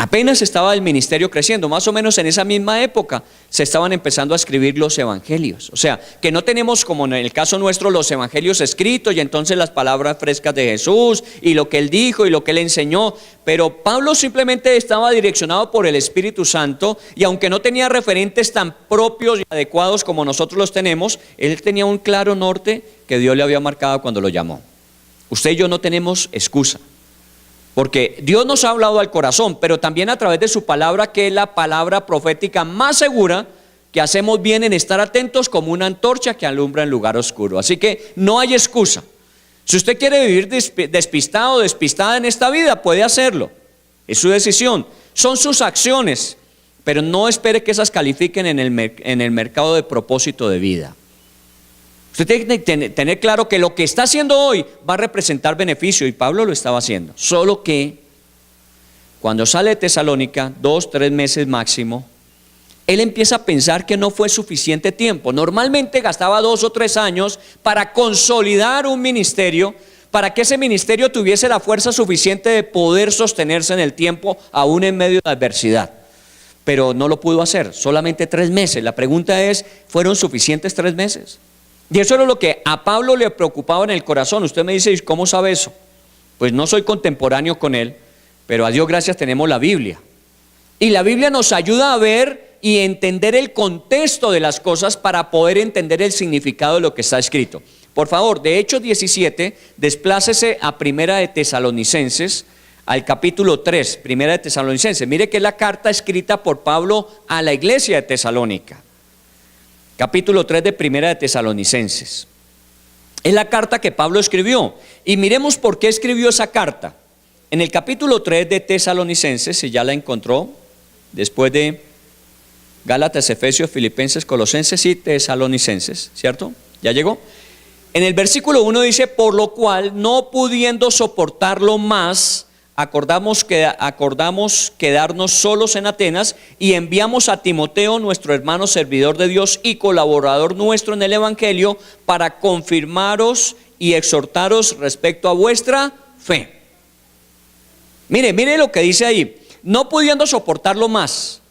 Apenas estaba el ministerio creciendo, más o menos en esa misma época se estaban empezando a escribir los evangelios. O sea, que no tenemos como en el caso nuestro los evangelios escritos y entonces las palabras frescas de Jesús y lo que él dijo y lo que él enseñó. Pero Pablo simplemente estaba direccionado por el Espíritu Santo y aunque no tenía referentes tan propios y adecuados como nosotros los tenemos, él tenía un claro norte que Dios le había marcado cuando lo llamó. Usted y yo no tenemos excusa. Porque Dios nos ha hablado al corazón, pero también a través de su palabra, que es la palabra profética más segura, que hacemos bien en estar atentos como una antorcha que alumbra en lugar oscuro. Así que no hay excusa. Si usted quiere vivir despistado o despistada en esta vida, puede hacerlo. Es su decisión, son sus acciones, pero no espere que esas califiquen en el mercado de propósito de vida. Usted tiene que tener claro que lo que está haciendo hoy va a representar beneficio, y Pablo lo estaba haciendo. Solo que cuando sale de Tesalónica, 2-3 meses máximo, él empieza a pensar que no fue suficiente tiempo. Normalmente gastaba 2 o 3 años para consolidar un ministerio, para que ese ministerio tuviese la fuerza suficiente de poder sostenerse en el tiempo, aún en medio de adversidad. Pero no lo pudo hacer, solamente 3 meses. La pregunta es, ¿fueron suficientes 3 meses? Y eso era lo que a Pablo le preocupaba en el corazón. Usted me dice, ¿cómo sabe eso? Pues no soy contemporáneo con él, pero a Dios gracias tenemos la Biblia. Y la Biblia nos ayuda a ver y entender el contexto de las cosas para poder entender el significado de lo que está escrito. Por favor, de Hechos 17, desplácese a Primera de Tesalonicenses, al capítulo 3, primera de Tesalonicenses. Mire que es la carta escrita por Pablo a la iglesia de Tesalónica. Capítulo 3 de primera de Tesalonicenses. Es la carta que Pablo escribió. Y miremos por qué escribió esa carta. En el capítulo 3 de Tesalonicenses, si ya la encontró, después de Gálatas, Efesios, Filipenses, Colosenses y Tesalonicenses, ¿cierto? ¿Ya llegó? En el versículo 1 dice: por lo cual, no pudiendo soportarlo más, acordamos quedarnos solos en Atenas y enviamos a Timoteo, nuestro hermano servidor de Dios y colaborador nuestro en el Evangelio, para confirmaros y exhortaros respecto a vuestra fe. Mire lo que dice ahí: no pudiendo soportarlo más.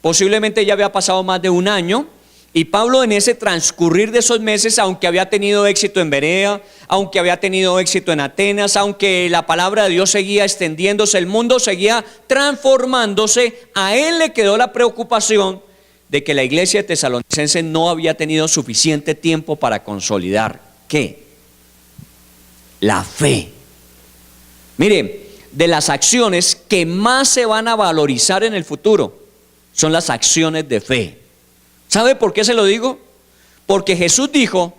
Posiblemente ya había pasado más de un año. Y Pablo, en ese transcurrir de esos meses, aunque había tenido éxito en Berea, aunque había tenido éxito en Atenas, aunque la palabra de Dios seguía extendiéndose, el mundo seguía transformándose, a él le quedó la preocupación de que la iglesia de Tesalonicenses no había tenido suficiente tiempo para consolidar, ¿qué? La fe. Mire, de las acciones que más se van a valorizar en el futuro son las acciones de fe. ¿Sabe por qué se lo digo? Porque Jesús dijo,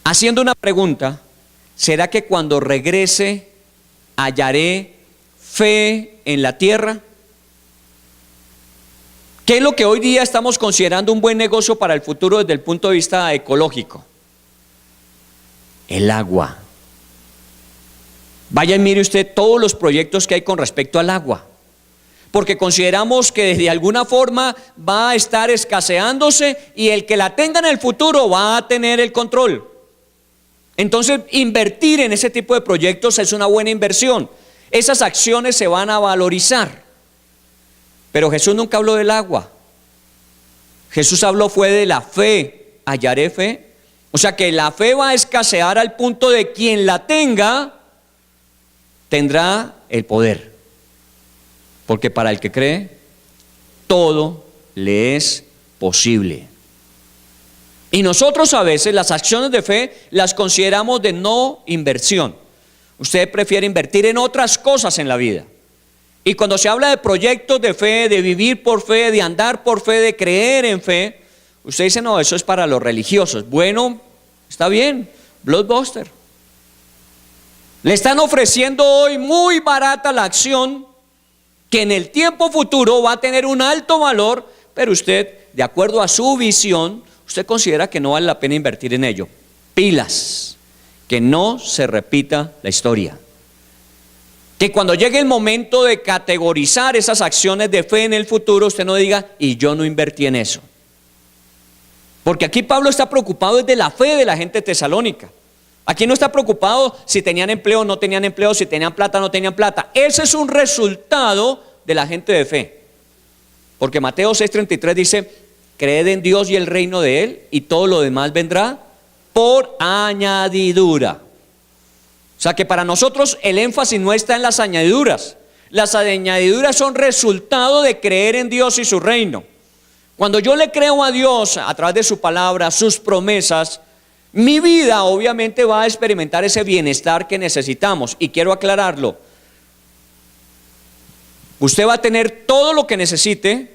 haciendo una pregunta: ¿será que cuando regrese hallaré fe en la tierra? ¿Qué es lo que hoy día estamos considerando un buen negocio para el futuro desde el punto de vista ecológico? El agua. Vaya y mire usted todos los proyectos que hay con respecto al agua, porque consideramos que de alguna forma va a estar escaseándose y el que la tenga en el futuro va a tener el control. Entonces, invertir en ese tipo de proyectos es una buena inversión. Esas acciones se van a valorizar. Pero Jesús nunca habló del agua. Jesús habló fue de la fe. ¿Hallaré fe? O sea que la fe va a escasear al punto de quien la tenga tendrá el poder. Porque para el que cree, todo le es posible. Y nosotros a veces las acciones de fe las consideramos de no inversión. Usted prefiere invertir en otras cosas en la vida. Y cuando se habla de proyectos de fe, de vivir por fe, de andar por fe, de creer en fe, usted dice: no, eso es para los religiosos. Bueno, está bien, Blockbuster. Le están ofreciendo hoy muy barata la acción, que en el tiempo futuro va a tener un alto valor, pero usted, de acuerdo a su visión, usted considera que no vale la pena invertir en ello. Pilas, que no se repita la historia. Que cuando llegue el momento de categorizar esas acciones de fe en el futuro, usted no diga: y yo no invertí en eso. Porque aquí Pablo está preocupado desde la fe de la gente tesalónica. Aquí no está preocupado si tenían empleo o no tenían empleo, si tenían plata o no tenían plata. Ese es un resultado de la gente de fe. Porque Mateo 6:33 dice: creed en Dios y el reino de Él, y todo lo demás vendrá por añadidura. O sea que para nosotros el énfasis no está en las añadiduras. Las añadiduras son resultado de creer en Dios y su reino. Cuando yo le creo a Dios a través de su palabra, sus promesas, mi vida obviamente va a experimentar ese bienestar que necesitamos. Y quiero aclararlo: usted va a tener todo lo que necesite,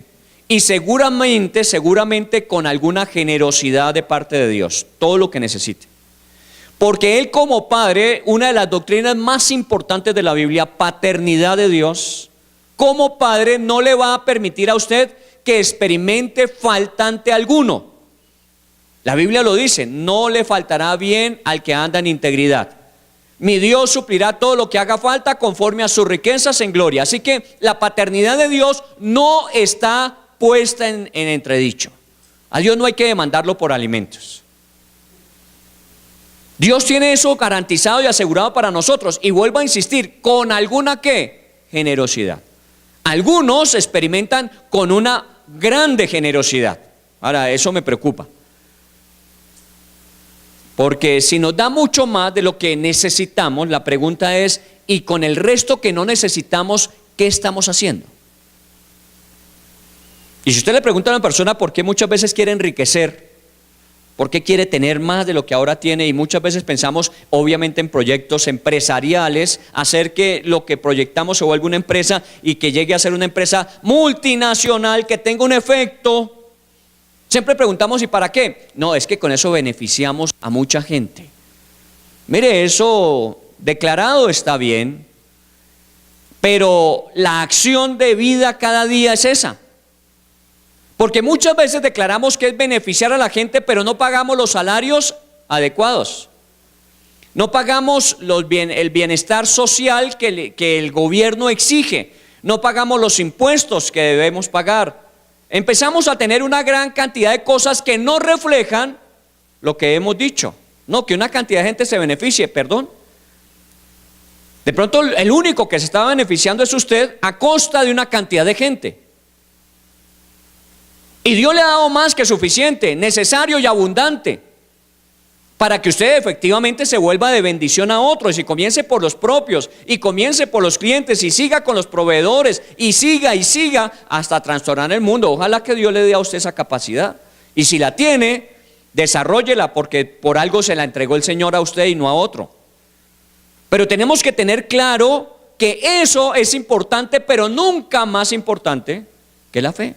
y seguramente con alguna generosidad de parte de Dios, todo lo que necesite. Porque Él, como Padre, una de las doctrinas más importantes de la Biblia, paternidad de Dios, como Padre no le va a permitir a usted que experimente faltante alguno. La Biblia lo dice: no le faltará bien al que anda en integridad. Mi Dios suplirá todo lo que haga falta conforme a sus riquezas en gloria. Así que la paternidad de Dios no está puesta en entredicho. A Dios no hay que demandarlo por alimentos. Dios tiene eso garantizado y asegurado para nosotros. Y vuelvo a insistir, con alguna ¿qué? Generosidad. Algunos experimentan con una grande generosidad. Ahora, eso me preocupa. Porque si nos da mucho más de lo que necesitamos, la pregunta es: ¿y con el resto que no necesitamos, qué estamos haciendo? Y si usted le pregunta a una persona por qué muchas veces quiere enriquecer, ¿Por qué quiere tener más de lo que ahora tiene? Y muchas veces pensamos obviamente en proyectos empresariales, hacer que lo que proyectamos se vuelva una empresa y que llegue a ser una empresa multinacional que tenga un efecto. Siempre preguntamos, ¿y para qué? No, es que con eso beneficiamos a mucha gente. Mire, eso declarado está bien, pero la acción de vida cada día es esa. Porque muchas veces declaramos que es beneficiar a la gente, pero no pagamos los salarios adecuados. No pagamos el bienestar social que el gobierno exige. No pagamos los impuestos que debemos pagar. Empezamos a tener una gran cantidad de cosas que no reflejan lo que hemos dicho. No, que una cantidad de gente se beneficie, perdón. De pronto el único que se está beneficiando es usted a costa de una cantidad de gente. Y Dios le ha dado más que suficiente, necesario y abundante, para que usted efectivamente se vuelva de bendición a otros y comience por los propios, y comience por los clientes, y siga con los proveedores, y siga hasta trastornar el mundo. Ojalá que Dios le dé a usted esa capacidad. Y si la tiene, desarróllela, porque por algo se la entregó el Señor a usted y no a otro. Pero tenemos que tener claro que eso es importante, pero nunca más importante que la fe.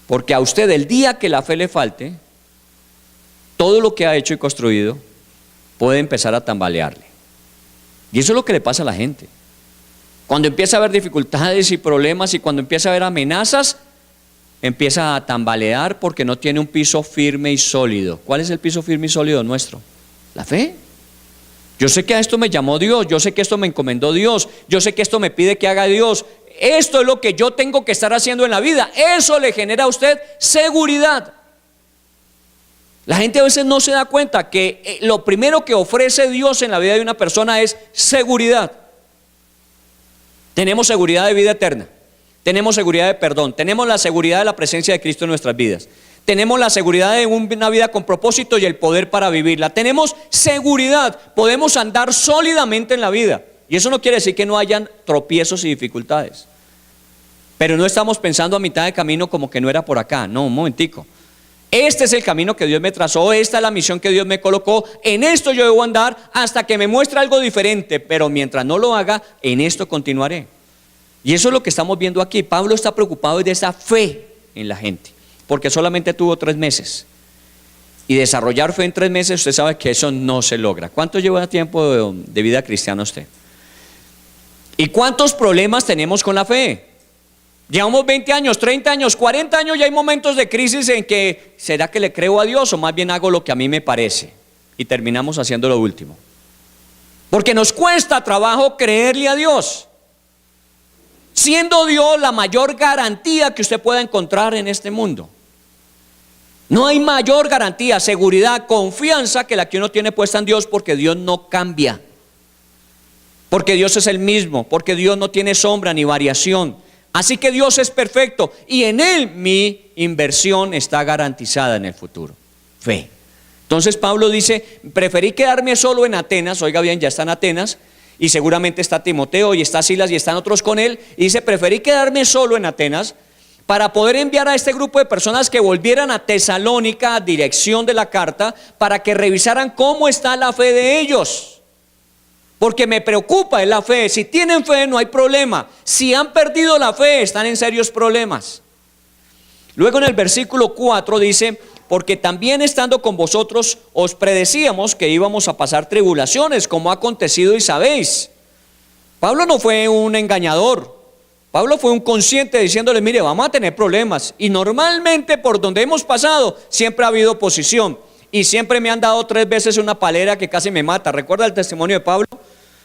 Porque a usted el día que la fe le falte, todo lo que ha hecho y construido puede empezar a tambalearle. Y eso es lo que le pasa a la gente. Cuando empieza a haber dificultades y problemas y cuando empieza a haber amenazas, empieza a tambalear porque no tiene un piso firme y sólido. ¿Cuál es el piso firme y sólido nuestro? La fe. Yo sé que a esto me llamó Dios, yo sé que esto me encomendó Dios, yo sé que esto me pide que haga Dios. Esto es lo que yo tengo que estar haciendo en la vida. Eso le genera a usted seguridad. La gente a veces no se da cuenta que lo primero que ofrece Dios en la vida de una persona es seguridad. Tenemos seguridad de vida eterna, tenemos seguridad de perdón, tenemos la seguridad de la presencia de Cristo en nuestras vidas, tenemos la seguridad de una vida con propósito y el poder para vivirla. Tenemos seguridad, podemos andar sólidamente en la vida. Y eso no quiere decir que no hayan tropiezos y dificultades. Pero no estamos pensando a mitad de camino como que no era por acá. No, un momentico. Este es el camino que Dios me trazó, esta es la misión que Dios me colocó. En esto yo debo andar hasta que me muestre algo diferente. Pero mientras no lo haga, en esto continuaré. Y eso es lo que estamos viendo aquí. Pablo está preocupado de esa fe en la gente, porque solamente tuvo 3 meses. Y desarrollar fe en 3 meses, usted sabe que eso no se logra. ¿Cuánto lleva tiempo de vida cristiana usted? ¿Y cuántos problemas tenemos con la fe? Llevamos 20 años, 30 años, 40 años y hay momentos de crisis en que ¿será que le creo a Dios o más bien hago lo que a mí me parece? Y terminamos haciendo lo último. Porque nos cuesta trabajo creerle a Dios, siendo Dios la mayor garantía que usted pueda encontrar en este mundo. No hay mayor garantía, seguridad, confianza que la que uno tiene puesta en Dios, porque Dios no cambia. Porque Dios es el mismo, porque Dios no tiene sombra ni variación. Así que Dios es perfecto y en Él mi inversión está garantizada en el futuro. Fe. Entonces Pablo dice, preferí quedarme solo en Atenas. Oiga bien, ya está en Atenas y seguramente está Timoteo y está Silas y están otros con él. Y dice, preferí quedarme solo en Atenas para poder enviar a este grupo de personas que volvieran a Tesalónica, a dirección de la carta, para que revisaran cómo está la fe de ellos. Porque me preocupa es la fe. Si tienen fe no hay problema. Si han perdido la fe están en serios problemas. Luego en el versículo 4 dice, porque también estando con vosotros os predecíamos que íbamos a pasar tribulaciones, como ha acontecido y sabéis. Pablo no fue un engañador. Pablo fue un consciente diciéndole, mire, vamos a tener problemas. Y normalmente por donde hemos pasado siempre ha habido oposición. Y siempre me han dado 3 veces una palera que casi me mata. ¿Recuerda el testimonio de Pablo?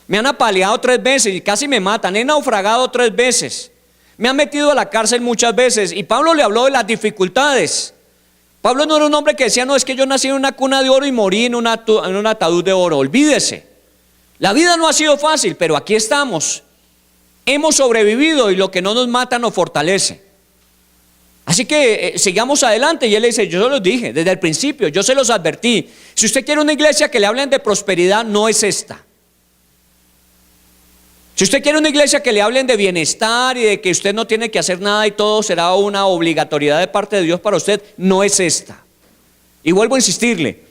Me han apaleado 3 veces y casi me matan. He naufragado 3 veces. Me han metido a la cárcel muchas veces. Y Pablo le habló de las dificultades. Pablo no era un hombre que decía, no, es que yo nací en una cuna de oro y morí en un ataúd de oro. Olvídese. La vida no ha sido fácil, pero aquí estamos. Hemos sobrevivido y lo que no nos mata nos fortalece. Así que sigamos adelante. Y él le dice, yo se los dije desde el principio, yo se los advertí. Si usted quiere una iglesia que le hablen de prosperidad, no es esta. Si usted quiere una iglesia que le hablen de bienestar y de que usted no tiene que hacer nada y todo será una obligatoriedad de parte de Dios para usted, no es esta. Y vuelvo a insistirle,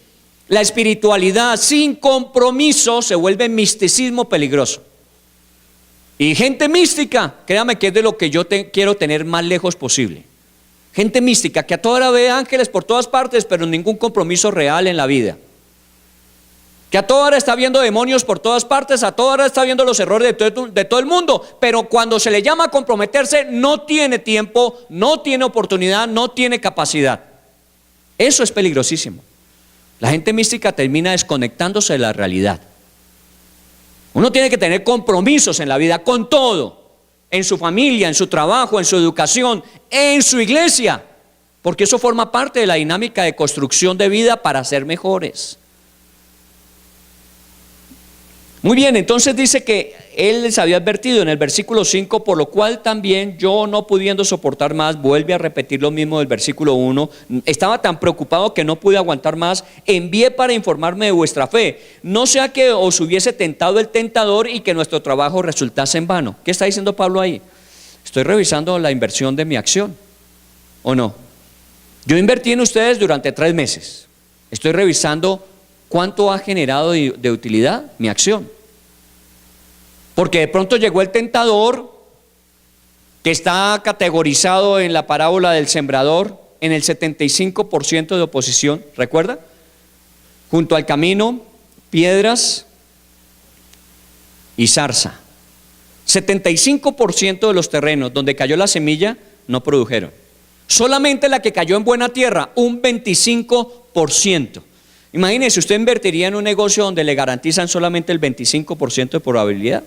la espiritualidad sin compromiso se vuelve misticismo peligroso. Y gente mística, créame que es de lo que yo quiero tener más lejos posible. Gente mística que a toda hora ve ángeles por todas partes, pero ningún compromiso real en la vida. Que a toda hora está viendo demonios por todas partes, a toda hora está viendo los errores de todo el mundo, pero cuando se le llama a comprometerse, no tiene tiempo, no tiene oportunidad, no tiene capacidad. Eso es peligrosísimo. La gente mística termina desconectándose de la realidad. Uno tiene que tener compromisos en la vida con todo, en su familia, en su trabajo, en su educación, en su iglesia, porque eso forma parte de la dinámica de construcción de vida para ser mejores. Muy bien, entonces dice que él les había advertido en el versículo 5, por lo cual también yo, no pudiendo soportar más, vuelve a repetir lo mismo del versículo 1, estaba tan preocupado que no pude aguantar más, envié para informarme de vuestra fe, no sea que os hubiese tentado el tentador y que nuestro trabajo resultase en vano. ¿Qué está diciendo Pablo ahí? Estoy revisando la inversión de mi acción, ¿o no? Yo invertí en ustedes durante 3 meses, estoy revisando ¿cuánto ha generado de utilidad mi acción? Porque de pronto llegó el tentador, que está categorizado en la parábola del sembrador, en el 75% de oposición, ¿recuerda? Junto al camino, piedras y zarza. 75% de los terrenos donde cayó la semilla no produjeron. Solamente la que cayó en buena tierra, un 25%. Imagínese, usted invertiría en un negocio donde le garantizan solamente el 25% de probabilidad.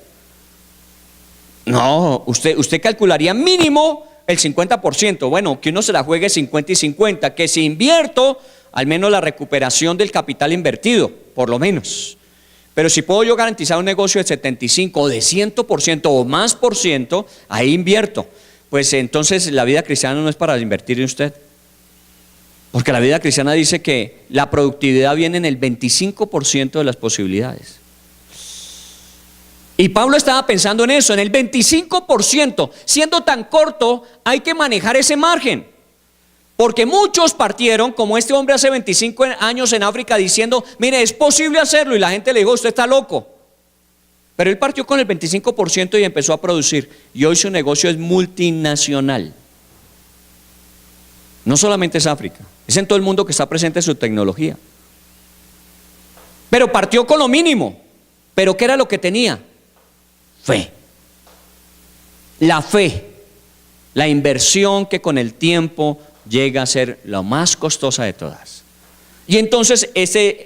No, usted calcularía mínimo el 50%. Bueno, que uno se la juegue 50 y 50, que si invierto, al menos la recuperación del capital invertido, por lo menos. Pero si puedo yo garantizar un negocio de 75 o de 100% o más por ciento, ahí invierto. Pues entonces la vida cristiana no es para invertir en usted. Porque la vida cristiana dice que la productividad viene en el 25% de las posibilidades. Y Pablo estaba pensando en eso, en el 25%. Siendo tan corto, hay que manejar ese margen. Porque muchos partieron, como este hombre hace 25 años en África, diciendo, mire, es posible hacerlo. Y la gente le dijo, usted está loco. Pero él partió con el 25% y empezó a producir. Y hoy su negocio es multinacional. No solamente es África, es en todo el mundo que está presente su tecnología. Pero partió con lo mínimo. ¿Pero qué era lo que tenía? Fe. La fe, la inversión que con el tiempo llega a ser la más costosa de todas. Y entonces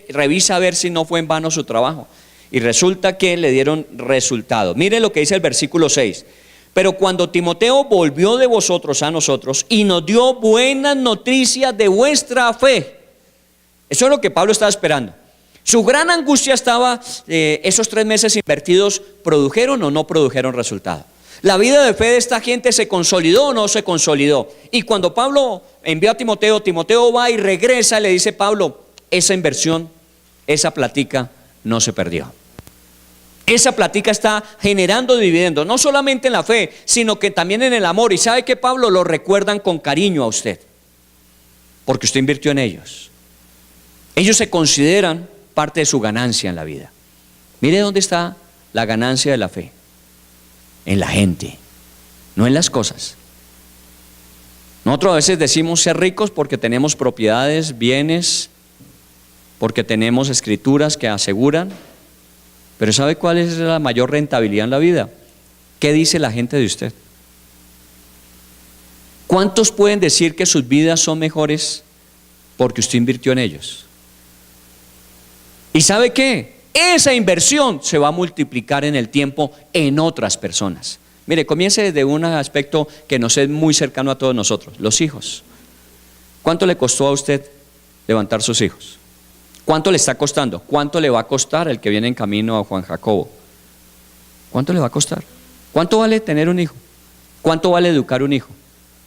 revisa a ver si no fue en vano su trabajo. Y resulta que le dieron resultado. Mire lo que dice el versículo 6. Pero cuando Timoteo volvió de vosotros a nosotros y nos dio buenas noticias de vuestra fe. Eso es lo que Pablo estaba esperando. Su gran angustia estaba, esos 3 meses invertidos, ¿produjeron o no produjeron resultado? La vida de fe de esta gente ¿se consolidó o no se consolidó? Y cuando Pablo envió a Timoteo, Timoteo va y regresa, le dice Pablo, esa inversión, esa platica no se perdió. Esa plática está generando dividendos, no solamente en la fe, sino que también en el amor. Y sabe que Pablo lo recuerdan con cariño a usted, porque usted invirtió en ellos. Ellos se consideran parte de su ganancia en la vida. Mire dónde está la ganancia de la fe: en la gente, no en las cosas. Nosotros a veces decimos ser ricos porque tenemos propiedades, bienes, porque tenemos escrituras que aseguran. Pero ¿sabe cuál es la mayor rentabilidad en la vida? ¿Qué dice la gente de usted? ¿Cuántos pueden decir que sus vidas son mejores porque usted invirtió en ellos? ¿Y sabe qué? Esa inversión se va a multiplicar en el tiempo en otras personas. Mire, comience desde un aspecto que nos es muy cercano a todos nosotros: los hijos. ¿Cuánto le costó a usted levantar sus hijos? ¿Cuánto le está costando? ¿Cuánto le va a costar el que viene en camino a Juan Jacobo? ¿Cuánto le va a costar? ¿Cuánto vale tener un hijo? ¿Cuánto vale educar un hijo?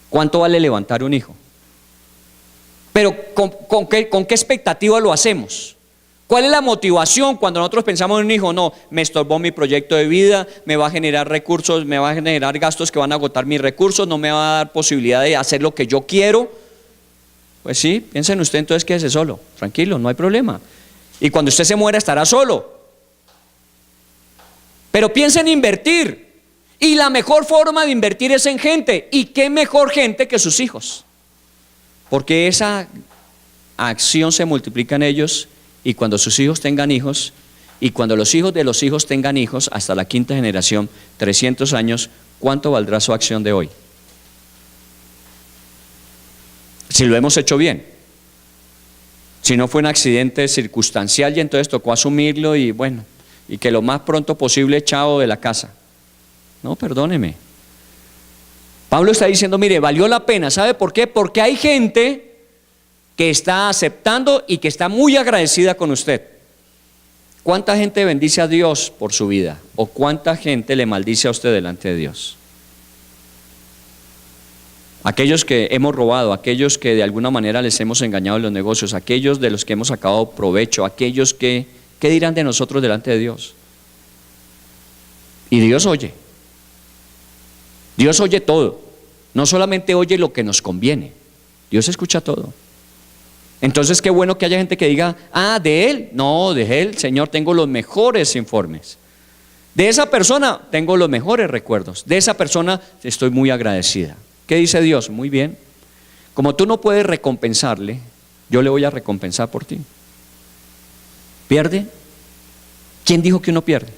¿Cuánto vale levantar un hijo? Pero ¿con qué expectativa lo hacemos? ¿Cuál es la motivación cuando nosotros pensamos en un hijo? No, me estorbó mi proyecto de vida, me va a generar recursos, me va a generar gastos que van a agotar mis recursos, no me va a dar posibilidad de hacer lo que yo quiero. Pues sí, piensen usted entonces, quédese solo, tranquilo, no hay problema. Y cuando usted se muera estará solo. Pero piensen en invertir. Y la mejor forma de invertir es en gente. ¿Y qué mejor gente que sus hijos? Porque esa acción se multiplica en ellos, y cuando sus hijos tengan hijos, y cuando los hijos de los hijos tengan hijos, hasta la quinta generación, 300 años, ¿cuánto valdrá su acción de hoy? Si lo hemos hecho bien. Si no fue un accidente circunstancial y entonces tocó asumirlo y bueno, y que lo más pronto posible echado de la casa. No, perdóneme. Pablo está diciendo, mire, valió la pena. ¿Sabe por qué? Porque hay gente que está aceptando y que está muy agradecida con usted. ¿Cuánta gente bendice a Dios por su vida? ¿O cuánta gente le maldice a usted delante de Dios? Aquellos que hemos robado, aquellos que de alguna manera les hemos engañado en los negocios, aquellos de los que hemos sacado provecho, aquellos que, ¿qué dirán de nosotros delante de Dios? Y Dios oye. Dios oye todo. No solamente oye lo que nos conviene, Dios escucha todo. Entonces qué bueno que haya gente que diga, de él, no, de él, Señor, tengo los mejores informes. De esa persona tengo los mejores recuerdos. De esa persona estoy muy agradecida. ¿Qué dice Dios? Muy bien. Como tú no puedes recompensarle, yo le voy a recompensar por ti. ¿Pierde? ¿Quién dijo que uno pierde?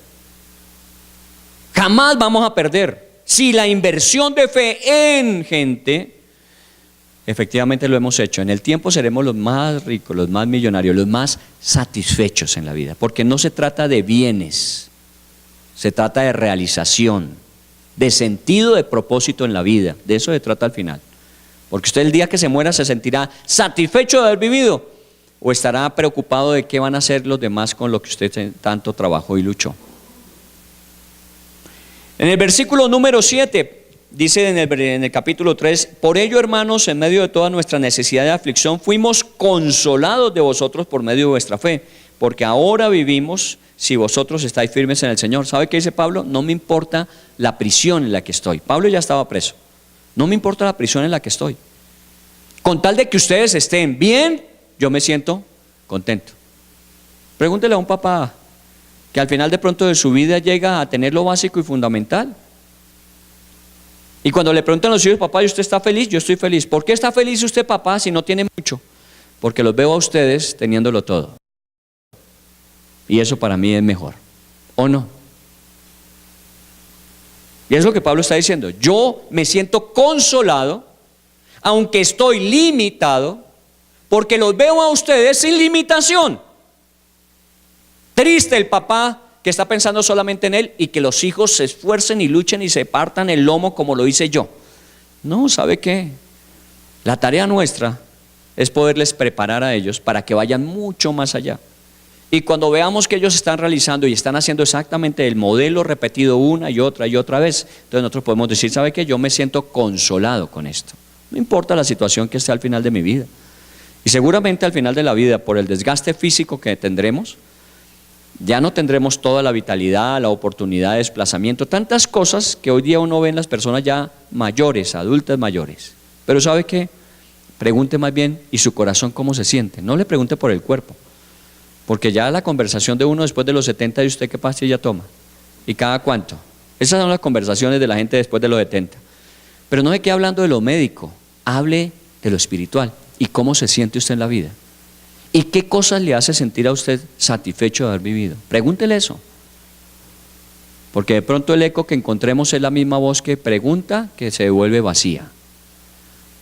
Jamás vamos a perder. Si la inversión de fe en gente, efectivamente lo hemos hecho, en el tiempo seremos los más ricos, los más millonarios, los más satisfechos en la vida. Porque no se trata de bienes, se trata de realización, de sentido, de propósito en la vida. De eso se trata al final. Porque usted el día que se muera se sentirá satisfecho de haber vivido, o estará preocupado de qué van a hacer los demás con lo que usted tanto trabajó y luchó. En el versículo número 7 dice en el capítulo 3: por ello, hermanos, en medio de toda nuestra necesidad de aflicción, fuimos consolados de vosotros por medio de vuestra fe, porque ahora vivimos si vosotros estáis firmes en el Señor. ¿Sabe qué dice Pablo? No me importa la prisión en la que estoy. Pablo ya estaba preso. No me importa la prisión en la que estoy. Con tal de que ustedes estén bien, yo me siento contento. Pregúntele a un papá que al final de pronto de su vida llega a tener lo básico y fundamental. Y cuando le preguntan a los hijos, papá, ¿y usted está feliz? Yo estoy feliz. ¿Por qué está feliz usted, papá, si no tiene mucho? Porque los veo a ustedes teniéndolo todo. Y eso para mí es mejor, ¿o no? Y es lo que Pablo está diciendo. Yo me siento consolado, aunque estoy limitado, porque los veo a ustedes sin limitación. Triste el papá que está pensando solamente en él y que los hijos se esfuercen y luchen y se partan el lomo como lo hice yo. No, ¿sabe qué? La tarea nuestra es poderles preparar a ellos para que vayan mucho más allá. Y cuando veamos que ellos están realizando y están haciendo exactamente el modelo repetido una y otra vez, entonces nosotros podemos decir, ¿sabe qué? Yo me siento consolado con esto. No importa la situación que esté al final de mi vida. Y seguramente al final de la vida, por el desgaste físico que tendremos, ya no tendremos toda la vitalidad, la oportunidad de desplazamiento, tantas cosas que hoy día uno ve en las personas ya mayores, adultas mayores. Pero ¿sabe qué? Pregunte más bien, ¿y su corazón cómo se siente? No le pregunte por el cuerpo. Porque ya la conversación de uno después de los 70, ¿y usted qué pastilla toma? ¿Y cada cuánto? Esas son las conversaciones de la gente después de los 70. Pero no se quede hablando de lo médico, hable de lo espiritual. ¿Y cómo se siente usted en la vida? ¿Y qué cosas le hace sentir a usted satisfecho de haber vivido? Pregúntele eso. Porque de pronto el eco que encontremos es la misma voz que pregunta, que se devuelve vacía.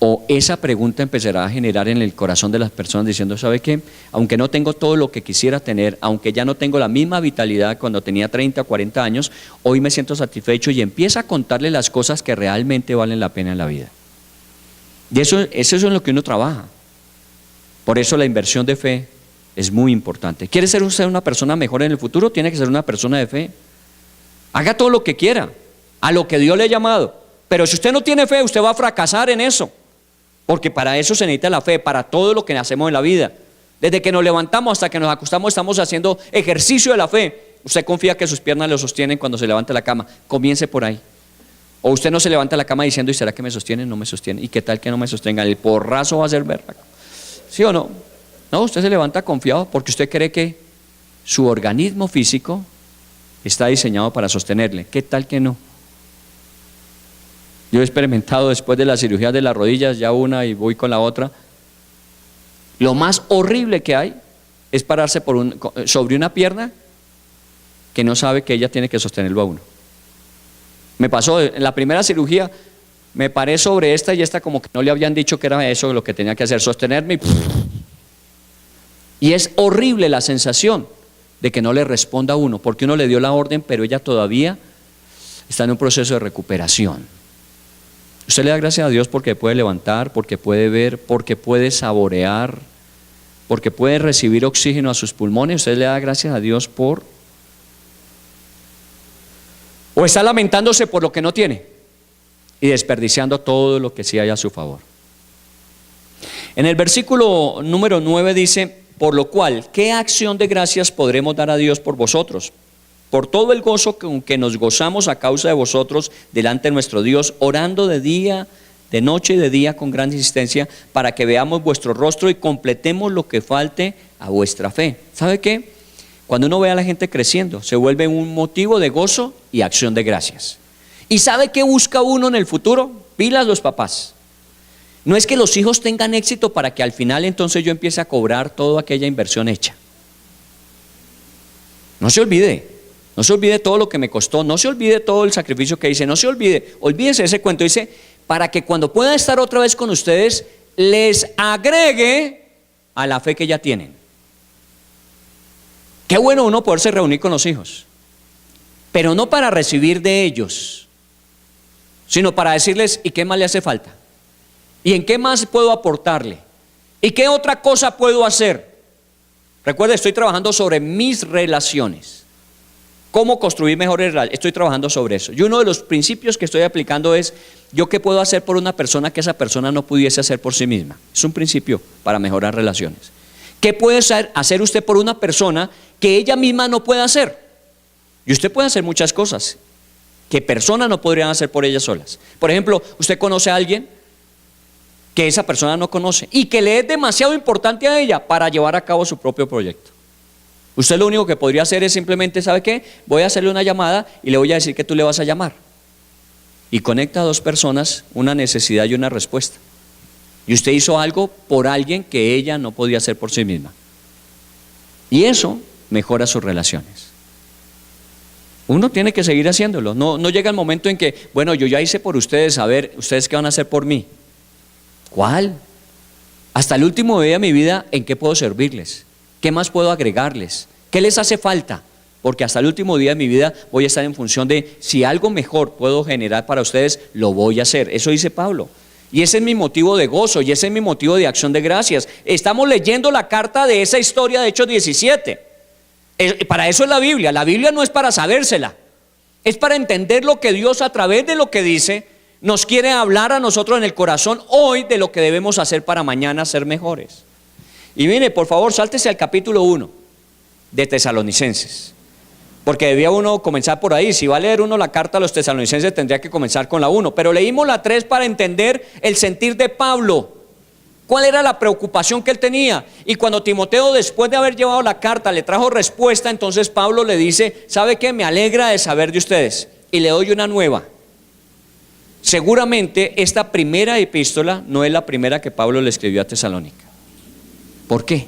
O esa pregunta empezará a generar en el corazón de las personas diciendo, ¿sabe qué? Aunque no tengo todo lo que quisiera tener, aunque ya no tengo la misma vitalidad cuando tenía 30 o 40 años, hoy me siento satisfecho, y empieza a contarle las cosas que realmente valen la pena en la vida. Y eso es en lo que uno trabaja. Por eso la inversión de fe es muy importante. ¿Quiere ser usted una persona mejor en el futuro? Tiene que ser una persona de fe. Haga todo lo que quiera, a lo que Dios le ha llamado. Pero si usted no tiene fe, usted va a fracasar en eso. Porque para eso se necesita la fe, para todo lo que hacemos en la vida. Desde que nos levantamos hasta que nos acostamos estamos haciendo ejercicio de la fe. Usted confía que sus piernas lo sostienen cuando se levanta la cama. Comience por ahí. O usted no se levanta la cama diciendo, ¿y será que me sostiene? No me sostiene. ¿Y qué tal que no me sostenga? El porrazo va a ser berraco. ¿Sí o no? No, usted se levanta confiado porque usted cree que su organismo físico está diseñado para sostenerle. ¿Qué tal que no? Yo he experimentado después de la cirugía de las rodillas, ya una y voy con la otra. Lo más horrible que hay es pararse sobre una pierna que no sabe que ella tiene que sostenerlo a uno. Me pasó en la primera cirugía, me paré sobre esta y esta como que no le habían dicho que era eso lo que tenía que hacer, sostenerme y es horrible la sensación de que no le responda a uno, porque uno le dio la orden, pero ella todavía está en un proceso de recuperación. Usted le da gracias a Dios porque puede levantar, porque puede ver, porque puede saborear, porque puede recibir oxígeno a sus pulmones. Usted le da gracias a Dios por... ¿O está lamentándose por lo que no tiene y desperdiciando todo lo que sí hay a su favor? En el versículo número 9 dice: por lo cual, ¿qué acción de gracias podremos dar a Dios por vosotros? Por todo el gozo con que nos gozamos a causa de vosotros delante de nuestro Dios, orando de día, de noche y de día con gran insistencia, para que veamos vuestro rostro y completemos lo que falte a vuestra fe. ¿Sabe qué? Cuando uno ve a la gente creciendo, se vuelve un motivo de gozo y acción de gracias. ¿Y sabe qué busca uno en el futuro? Pilas los papás. No es que los hijos tengan éxito para que al final entonces yo empiece a cobrar toda aquella inversión hecha. No se olvide. No se olvide todo lo que me costó, no se olvide todo el sacrificio que hice, no se olvide, olvídese ese cuento. Dice, para que cuando pueda estar otra vez con ustedes, les agregue a la fe que ya tienen. Qué bueno uno poderse reunir con los hijos, pero no para recibir de ellos, sino para decirles, ¿y qué más le hace falta? ¿Y en qué más puedo aportarle? ¿Y qué otra cosa puedo hacer? Recuerda, estoy trabajando sobre mis relaciones. ¿Cómo construir mejores relaciones? Estoy trabajando sobre eso. Y uno de los principios que estoy aplicando es, ¿yo qué puedo hacer por una persona que esa persona no pudiese hacer por sí misma? Es un principio para mejorar relaciones. ¿Qué puede hacer usted por una persona que ella misma no puede hacer? Y usted puede hacer muchas cosas que personas no podrían hacer por ellas solas. Por ejemplo, usted conoce a alguien que esa persona no conoce y que le es demasiado importante a ella para llevar a cabo su propio proyecto. Usted lo único que podría hacer es simplemente, ¿sabe qué? Voy a hacerle una llamada y le voy a decir que tú le vas a llamar. Y conecta a dos personas, una necesidad y una respuesta. Y usted hizo algo por alguien que ella no podía hacer por sí misma. Y eso mejora sus relaciones. Uno tiene que seguir haciéndolo. No llega el momento en que, bueno, yo ya hice por ustedes, a ver, ¿ustedes qué van a hacer por mí? ¿Cuál? Hasta el último día de mi vida, ¿en qué puedo servirles? ¿Qué más puedo agregarles? ¿Qué les hace falta? Porque hasta el último día de mi vida voy a estar en función de si algo mejor puedo generar para ustedes, lo voy a hacer. Eso dice Pablo. Y ese es mi motivo de gozo y ese es mi motivo de acción de gracias. Estamos leyendo la carta de esa historia de Hechos 17. Para eso es la Biblia. La Biblia no es para sabérsela. Es para entender lo que Dios a través de lo que dice nos quiere hablar a nosotros en el corazón hoy de lo que debemos hacer para mañana ser mejores. Y mire, por favor, sáltese al capítulo 1 de Tesalonicenses, porque debía uno comenzar por ahí. Si va a leer uno la carta a los tesalonicenses, tendría que comenzar con la 1, pero leímos la 3 para entender el sentir de Pablo, cuál era la preocupación que él tenía. Y cuando Timoteo, después de haber llevado la carta, le trajo respuesta, entonces Pablo le dice, ¿sabe qué? Me alegra de saber de ustedes y le doy una nueva. Seguramente esta primera epístola no es la primera que Pablo le escribió a Tesalónica. ¿Por qué?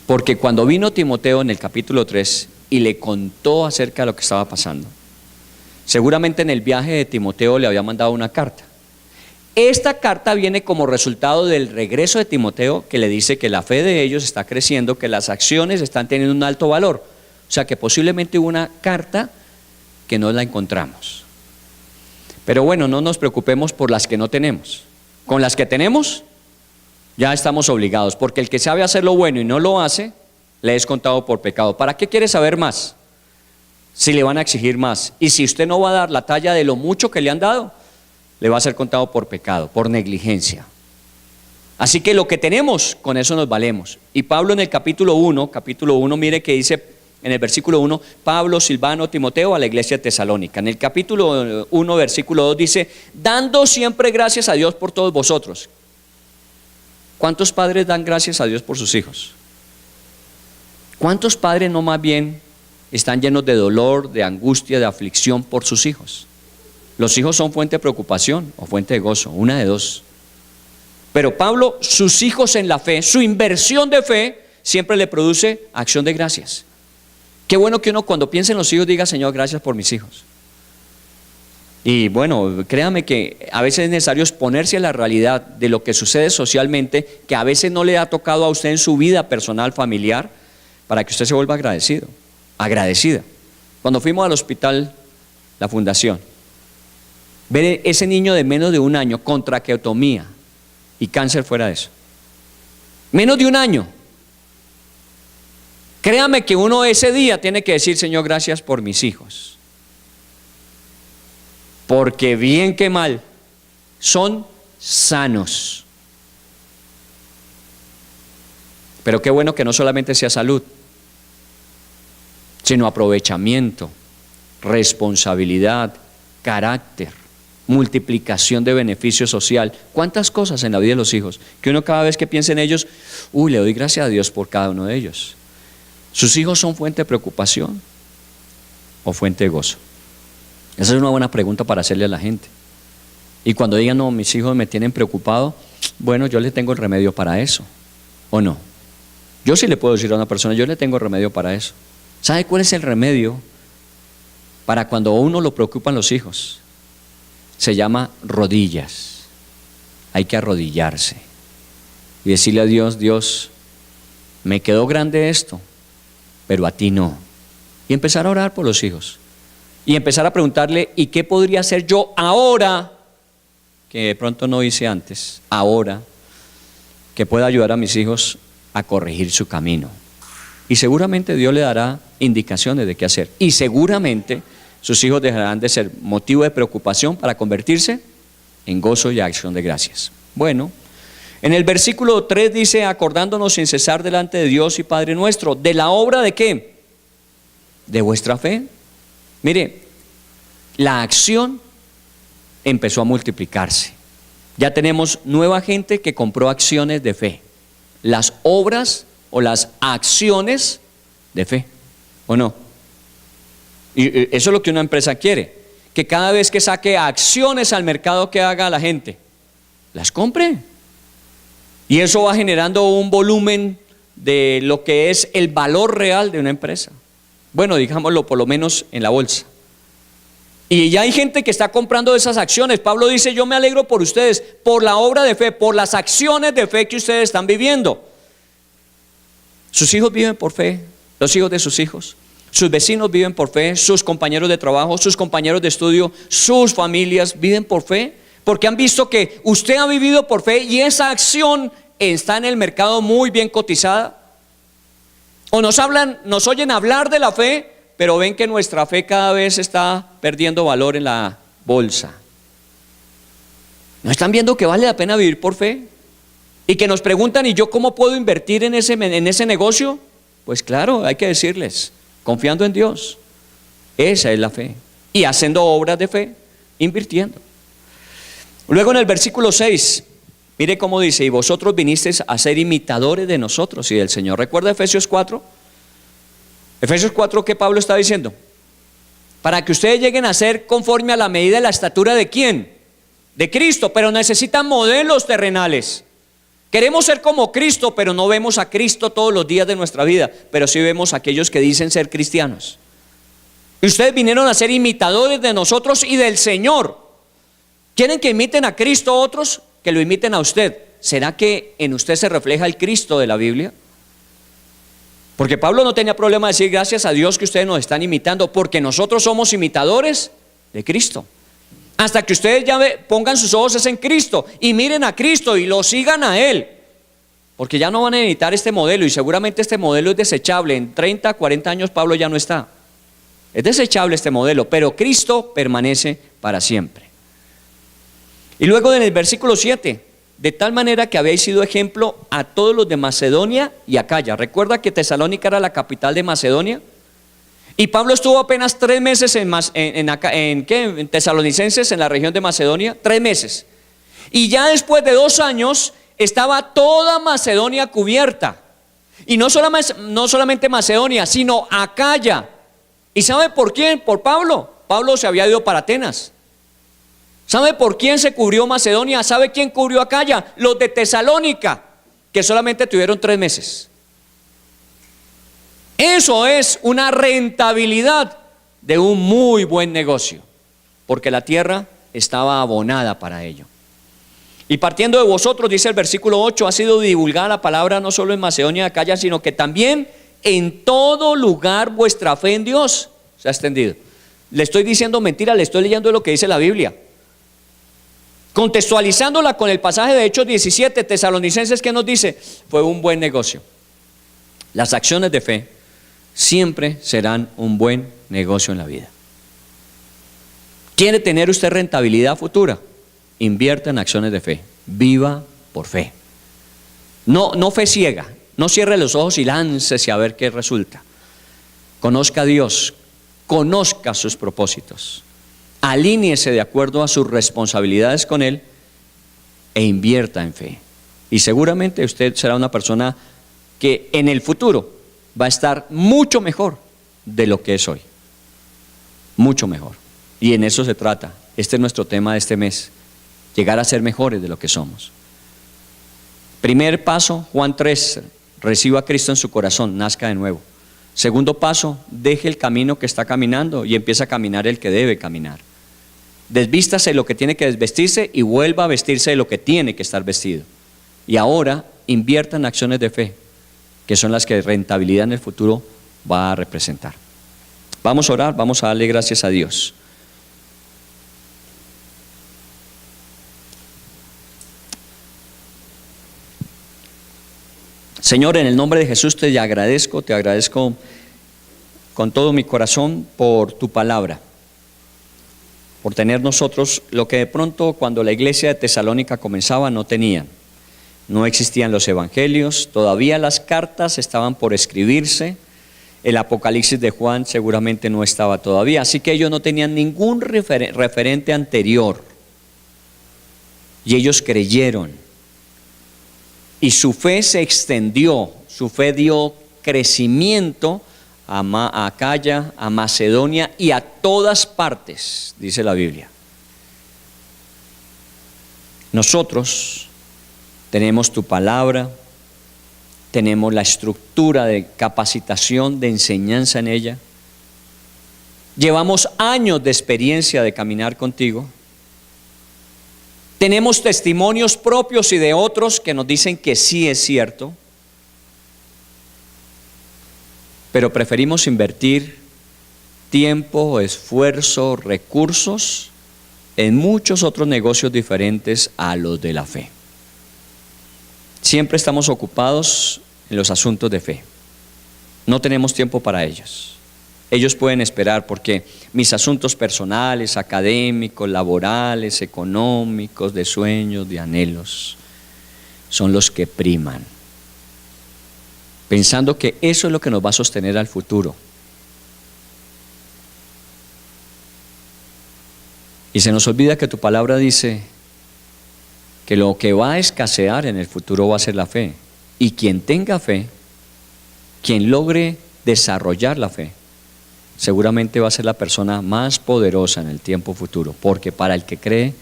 Porque cuando vino Timoteo en el capítulo 3 y le contó acerca de lo que estaba pasando, seguramente en el viaje de Timoteo le había mandado una carta. Esta carta viene como resultado del regreso de Timoteo, que le dice que la fe de ellos está creciendo, que las acciones están teniendo un alto valor. O sea que posiblemente hubo una carta que no la encontramos. Pero bueno, no nos preocupemos por las que no tenemos. Con las que tenemos, ya estamos obligados, porque el que sabe hacer lo bueno y no lo hace, le es contado por pecado. ¿Para qué quiere saber más? Si le van a exigir más. Y si usted no va a dar la talla de lo mucho que le han dado, le va a ser contado por pecado, por negligencia. Así que lo que tenemos, con eso nos valemos. Y Pablo en el capítulo 1, mire que dice en el versículo 1, Pablo, Silvano, Timoteo a la iglesia de Tesalónica. En el capítulo 1, versículo 2 dice, dando siempre gracias a Dios por todos vosotros. ¿Cuántos padres dan gracias a Dios por sus hijos? ¿Cuántos padres no más bien están llenos de dolor, de angustia, de aflicción por sus hijos? Los hijos son fuente de preocupación o fuente de gozo, una de dos. Pero Pablo, sus hijos en la fe, su inversión de fe, siempre le produce acción de gracias. Qué bueno que uno cuando piensa en los hijos diga, Señor, gracias por mis hijos. Y bueno, créame que a veces es necesario exponerse a la realidad de lo que sucede socialmente, que a veces no le ha tocado a usted en su vida personal, familiar, para que usted se vuelva agradecido, agradecida. Cuando fuimos al hospital, la fundación, ver ese niño de menos de 1 año con traqueotomía y cáncer fuera de eso. Menos de 1 año. Créame que uno ese día tiene que decir, Señor, gracias por mis hijos. Porque bien que mal, son sanos. Pero qué bueno que no solamente sea salud, sino aprovechamiento, responsabilidad, carácter, multiplicación de beneficio social. ¿Cuántas cosas en la vida de los hijos? Que uno cada vez que piensa en ellos, le doy gracias a Dios por cada uno de ellos. ¿Sus hijos son fuente de preocupación o fuente de gozo? Esa es una buena pregunta para hacerle a la gente. Y cuando digan, no, mis hijos me tienen preocupado, bueno, yo le tengo el remedio para eso, ¿o no? Yo sí le puedo decir a una persona, yo le tengo remedio para eso. ¿Sabe cuál es el remedio para cuando a uno lo preocupan los hijos? Se llama rodillas. Hay que arrodillarse y decirle a Dios, Dios, me quedó grande esto, pero a ti no. Y empezar a orar por los hijos. Y empezar a preguntarle, ¿y qué podría hacer yo ahora, que de pronto no hice antes, ahora, que pueda ayudar a mis hijos a corregir su camino? Y seguramente Dios le dará indicaciones de qué hacer. Y seguramente sus hijos dejarán de ser motivo de preocupación para convertirse en gozo y acción de gracias. Bueno, en el versículo 3 dice, acordándonos sin cesar delante de Dios y Padre nuestro, ¿de la obra de qué? De vuestra fe. Mire, la acción empezó a multiplicarse. Ya tenemos nueva gente que compró acciones de fe. Las obras o las acciones de fe, ¿o no? Y eso es lo que una empresa quiere, que cada vez que saque acciones al mercado que haga la gente, las compre. Y eso va generando un volumen de lo que es el valor real de una empresa. Bueno, digámoslo por lo menos en la bolsa. Y ya hay gente que está comprando esas acciones. Pablo dice, yo me alegro por ustedes, por la obra de fe, por las acciones de fe que ustedes están viviendo. Sus hijos viven por fe, los hijos de sus hijos. Sus vecinos viven por fe, sus compañeros de trabajo, sus compañeros de estudio, sus familias viven por fe, porque han visto que usted ha vivido por fe y esa acción está en el mercado muy bien cotizada. O nos oyen hablar de la fe, pero ven que nuestra fe cada vez está perdiendo valor en la bolsa. ¿No están viendo que vale la pena vivir por fe? Y que nos preguntan, ¿y yo cómo puedo invertir en ese negocio? Pues claro, hay que decirles, confiando en Dios. Esa es la fe. Y haciendo obras de fe, invirtiendo. Luego en el versículo 6, mire cómo dice, y vosotros vinisteis a ser imitadores de nosotros y del Señor. ¿Recuerda Efesios 4? Efesios 4, ¿qué Pablo está diciendo? Para que ustedes lleguen a ser conforme a la medida de la estatura de ¿quién? De Cristo, pero necesitan modelos terrenales. Queremos ser como Cristo, pero no vemos a Cristo todos los días de nuestra vida, pero sí vemos a aquellos que dicen ser cristianos. Y ustedes vinieron a ser imitadores de nosotros y del Señor. ¿Quieren que imiten a Cristo otros? Que lo imiten a usted. ¿Será que en usted se refleja el Cristo de la Biblia? Porque Pablo no tenía problema de decir gracias a Dios que ustedes nos están imitando, porque nosotros somos imitadores de Cristo. Hasta que ustedes ya pongan sus ojos en Cristo y miren a Cristo y lo sigan a Él. Porque ya no van a necesitar este modelo y seguramente este modelo es desechable. En 30, 40 años Pablo ya no está. Es desechable este modelo, pero Cristo permanece para siempre. Y luego en el versículo 7, de tal manera que habéis sido ejemplo a todos los de Macedonia y Acaya. ¿Recuerda que Tesalónica era la capital de Macedonia? Y Pablo estuvo apenas 3 meses en Tesalonicenses, en la región de Macedonia, 3 meses. Y ya después de 2 años estaba toda Macedonia cubierta. Y no solamente Macedonia, sino Acaya. ¿Y sabe por quién? Por Pablo. Pablo se había ido para Atenas. ¿Sabe por quién se cubrió Macedonia? ¿Sabe quién cubrió Acaya? Los de Tesalónica, que solamente tuvieron 3 meses. Eso es una rentabilidad de un muy buen negocio, porque la tierra estaba abonada para ello. Y partiendo de vosotros, dice el versículo 8, ha sido divulgada la palabra no solo en Macedonia y Acaya, sino que también en todo lugar vuestra fe en Dios se ha extendido. Le estoy diciendo mentira, le estoy leyendo lo que dice la Biblia. Contextualizándola con el pasaje de Hechos 17, Tesalonicenses, ¿qué nos dice? Fue un buen negocio. Las acciones de fe siempre serán un buen negocio en la vida. ¿Quiere tener usted rentabilidad futura? Invierta en acciones de fe. Viva por fe. No fe ciega. No cierre los ojos y láncese a ver qué resulta. Conozca a Dios. Conozca sus propósitos. Alíñese de acuerdo a sus responsabilidades con Él e invierta en fe. Y seguramente usted será una persona que en el futuro va a estar mucho mejor de lo que es hoy. Mucho mejor. Y en eso se trata. Este es nuestro tema de este mes. Llegar a ser mejores de lo que somos. Primer paso, Juan 3, reciba a Cristo en su corazón, nazca de nuevo. Segundo paso, deje el camino que está caminando y empieza a caminar el que debe caminar. Desvístase de lo que tiene que desvestirse y vuelva a vestirse de lo que tiene que estar vestido. Y ahora invierta en acciones de fe, que son las que rentabilidad en el futuro va a representar. Vamos a orar, vamos a darle gracias a Dios. Señor, en el nombre de Jesús te agradezco con todo mi corazón por tu palabra, por tener nosotros lo que de pronto cuando la iglesia de Tesalónica comenzaba no tenían. No existían los evangelios, todavía las cartas estaban por escribirse, el Apocalipsis de Juan seguramente no estaba todavía, así que ellos no tenían ningún referente anterior. Y ellos creyeron. Y su fe se extendió, su fe dio crecimiento a Acaya, a Macedonia y a todas partes, dice la Biblia. Nosotros tenemos tu palabra, tenemos la estructura de capacitación, de enseñanza en ella. Llevamos años de experiencia de caminar contigo. Tenemos testimonios propios y de otros que nos dicen que sí es cierto, pero preferimos invertir tiempo, esfuerzo, recursos en muchos otros negocios diferentes a los de la fe. Siempre estamos ocupados en los asuntos de fe. No tenemos tiempo para ellos. Ellos pueden esperar porque mis asuntos personales, académicos, laborales, económicos, de sueños, de anhelos, son los que priman. Pensando que eso es lo que nos va a sostener al futuro. Y se nos olvida que tu palabra dice que lo que va a escasear en el futuro va a ser la fe. Y quien tenga fe, quien logre desarrollar la fe, seguramente va a ser la persona más poderosa en el tiempo futuro, porque para el que cree,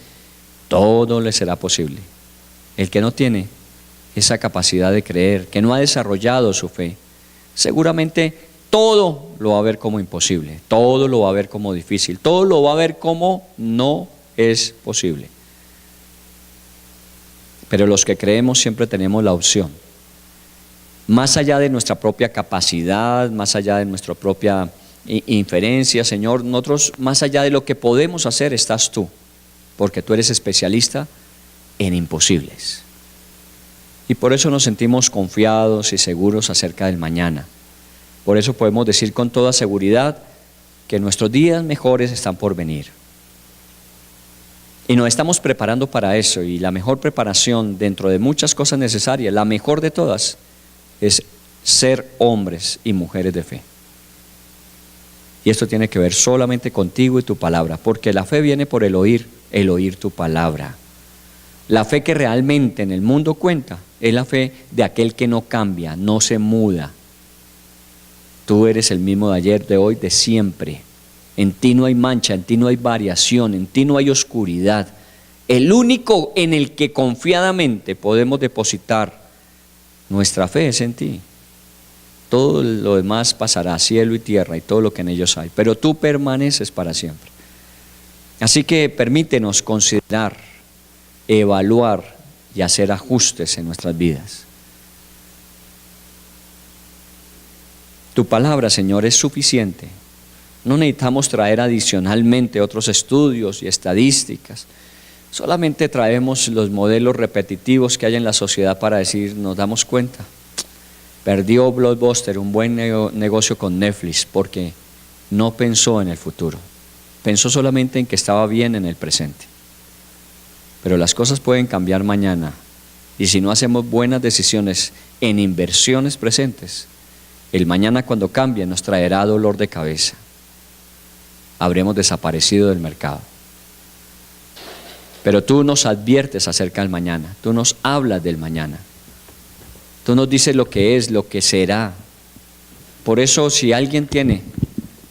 todo le será posible. El que no tiene esa capacidad de creer, que no ha desarrollado su fe, seguramente todo lo va a ver como imposible, todo lo va a ver como difícil, todo lo va a ver como no es posible. Pero los que creemos siempre tenemos la opción, más allá de nuestra propia capacidad, más allá de nuestra propia inferencia, Señor, nosotros más allá de lo que podemos hacer estás tú, porque tú eres especialista en imposibles. Y por eso nos sentimos confiados y seguros acerca del mañana. Por eso podemos decir con toda seguridad que nuestros días mejores están por venir. Y nos estamos preparando para eso, y la mejor preparación dentro de muchas cosas necesarias, la mejor de todas, es ser hombres y mujeres de fe. Y esto tiene que ver solamente contigo y tu palabra, porque la fe viene por el oír tu palabra. La fe que realmente en el mundo cuenta es la fe de aquel que no cambia, no se muda. Tú eres el mismo de ayer, de hoy, de siempre. En ti no hay mancha, en ti no hay variación, en ti no hay oscuridad. El único en el que confiadamente podemos depositar nuestra fe es en ti. Todo lo demás pasará, cielo y tierra y todo lo que en ellos hay, pero tú permaneces para siempre. Así que permítenos considerar, evaluar y hacer ajustes en nuestras vidas. Tu palabra, Señor, es suficiente. No necesitamos traer adicionalmente otros estudios y estadísticas. Solamente traemos los modelos repetitivos que hay en la sociedad para decir, nos damos cuenta. Perdió Blockbuster un buen negocio con Netflix porque no pensó en el futuro. Pensó solamente en que estaba bien en el presente. Pero las cosas pueden cambiar mañana. Y si no hacemos buenas decisiones en inversiones presentes, el mañana cuando cambie nos traerá dolor de cabeza. Habremos desaparecido del mercado. Pero tú nos adviertes acerca del mañana, tú nos hablas del mañana. Tú nos dices lo que es, lo que será. Por eso si alguien tiene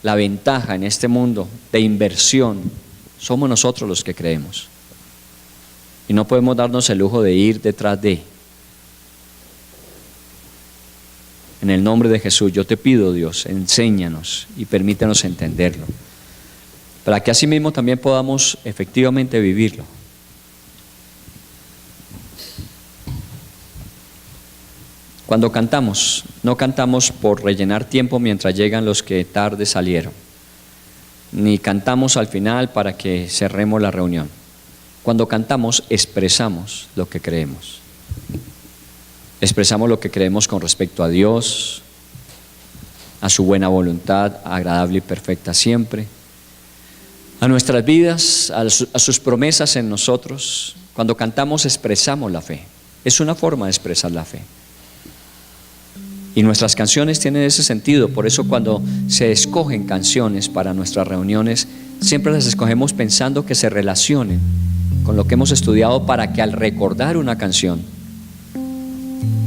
la ventaja en este mundo de inversión, somos nosotros los que creemos. Y no podemos darnos el lujo de ir detrás de. En el nombre de Jesús, yo te pido, Dios, enséñanos y permítanos entenderlo, para que así mismo también podamos efectivamente vivirlo. Cuando cantamos, no cantamos por rellenar tiempo mientras llegan los que tarde salieron, ni cantamos al final para que cerremos la reunión. Cuando cantamos, expresamos lo que creemos. Expresamos lo que creemos con respecto a Dios, a su buena voluntad, agradable y perfecta siempre, a nuestras vidas, a sus promesas en nosotros. Cuando cantamos, expresamos la fe. Es una forma de expresar la fe. Y nuestras canciones tienen ese sentido. Por eso cuando se escogen canciones para nuestras reuniones, siempre las escogemos pensando que se relacionen con lo que hemos estudiado, para que al recordar una canción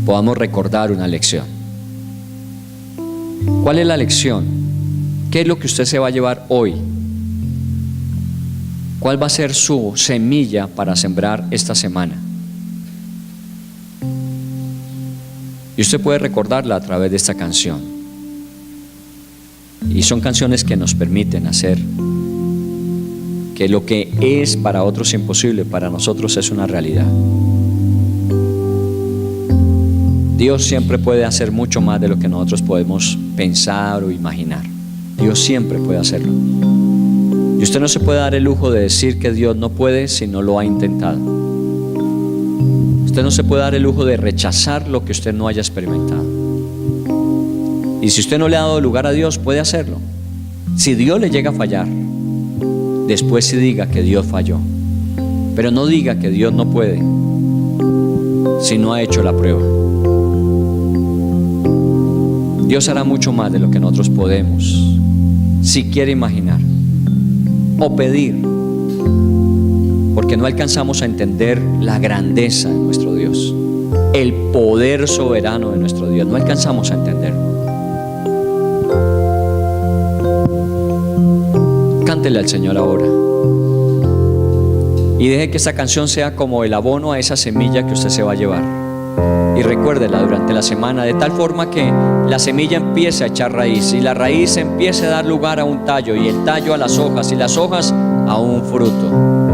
podamos recordar una lección. ¿Cuál es la lección? ¿Qué es lo que usted se va a llevar hoy? ¿Cuál va a ser su semilla para sembrar esta semana? Y usted puede recordarla a través de esta canción. Y son canciones que nos permiten hacer que lo que es para otros imposible, para nosotros es una realidad. Dios siempre puede hacer mucho más de lo que nosotros podemos pensar o imaginar. Dios siempre puede hacerlo. Y usted no se puede dar el lujo de decir que Dios no puede si no lo ha intentado. Usted no se puede dar el lujo de rechazar lo que usted no haya experimentado. Y si usted no le ha dado lugar a Dios, puede hacerlo. Si Dios le llega a fallar, después sí diga que Dios falló. Pero no diga que Dios no puede si no ha hecho la prueba. Dios hará mucho más de lo que nosotros podemos, si quiere imaginar o pedir, porque no alcanzamos a entender la grandeza de nuestro Dios, el poder soberano de nuestro Dios. No alcanzamos a entenderlo. Cántele al Señor ahora y deje que esta canción sea como el abono a esa semilla que usted se va a llevar. Y recuérdela durante la semana, de tal forma que la semilla empiece a echar raíz y la raíz empiece a dar lugar a un tallo, y el tallo a las hojas y las hojas a un fruto.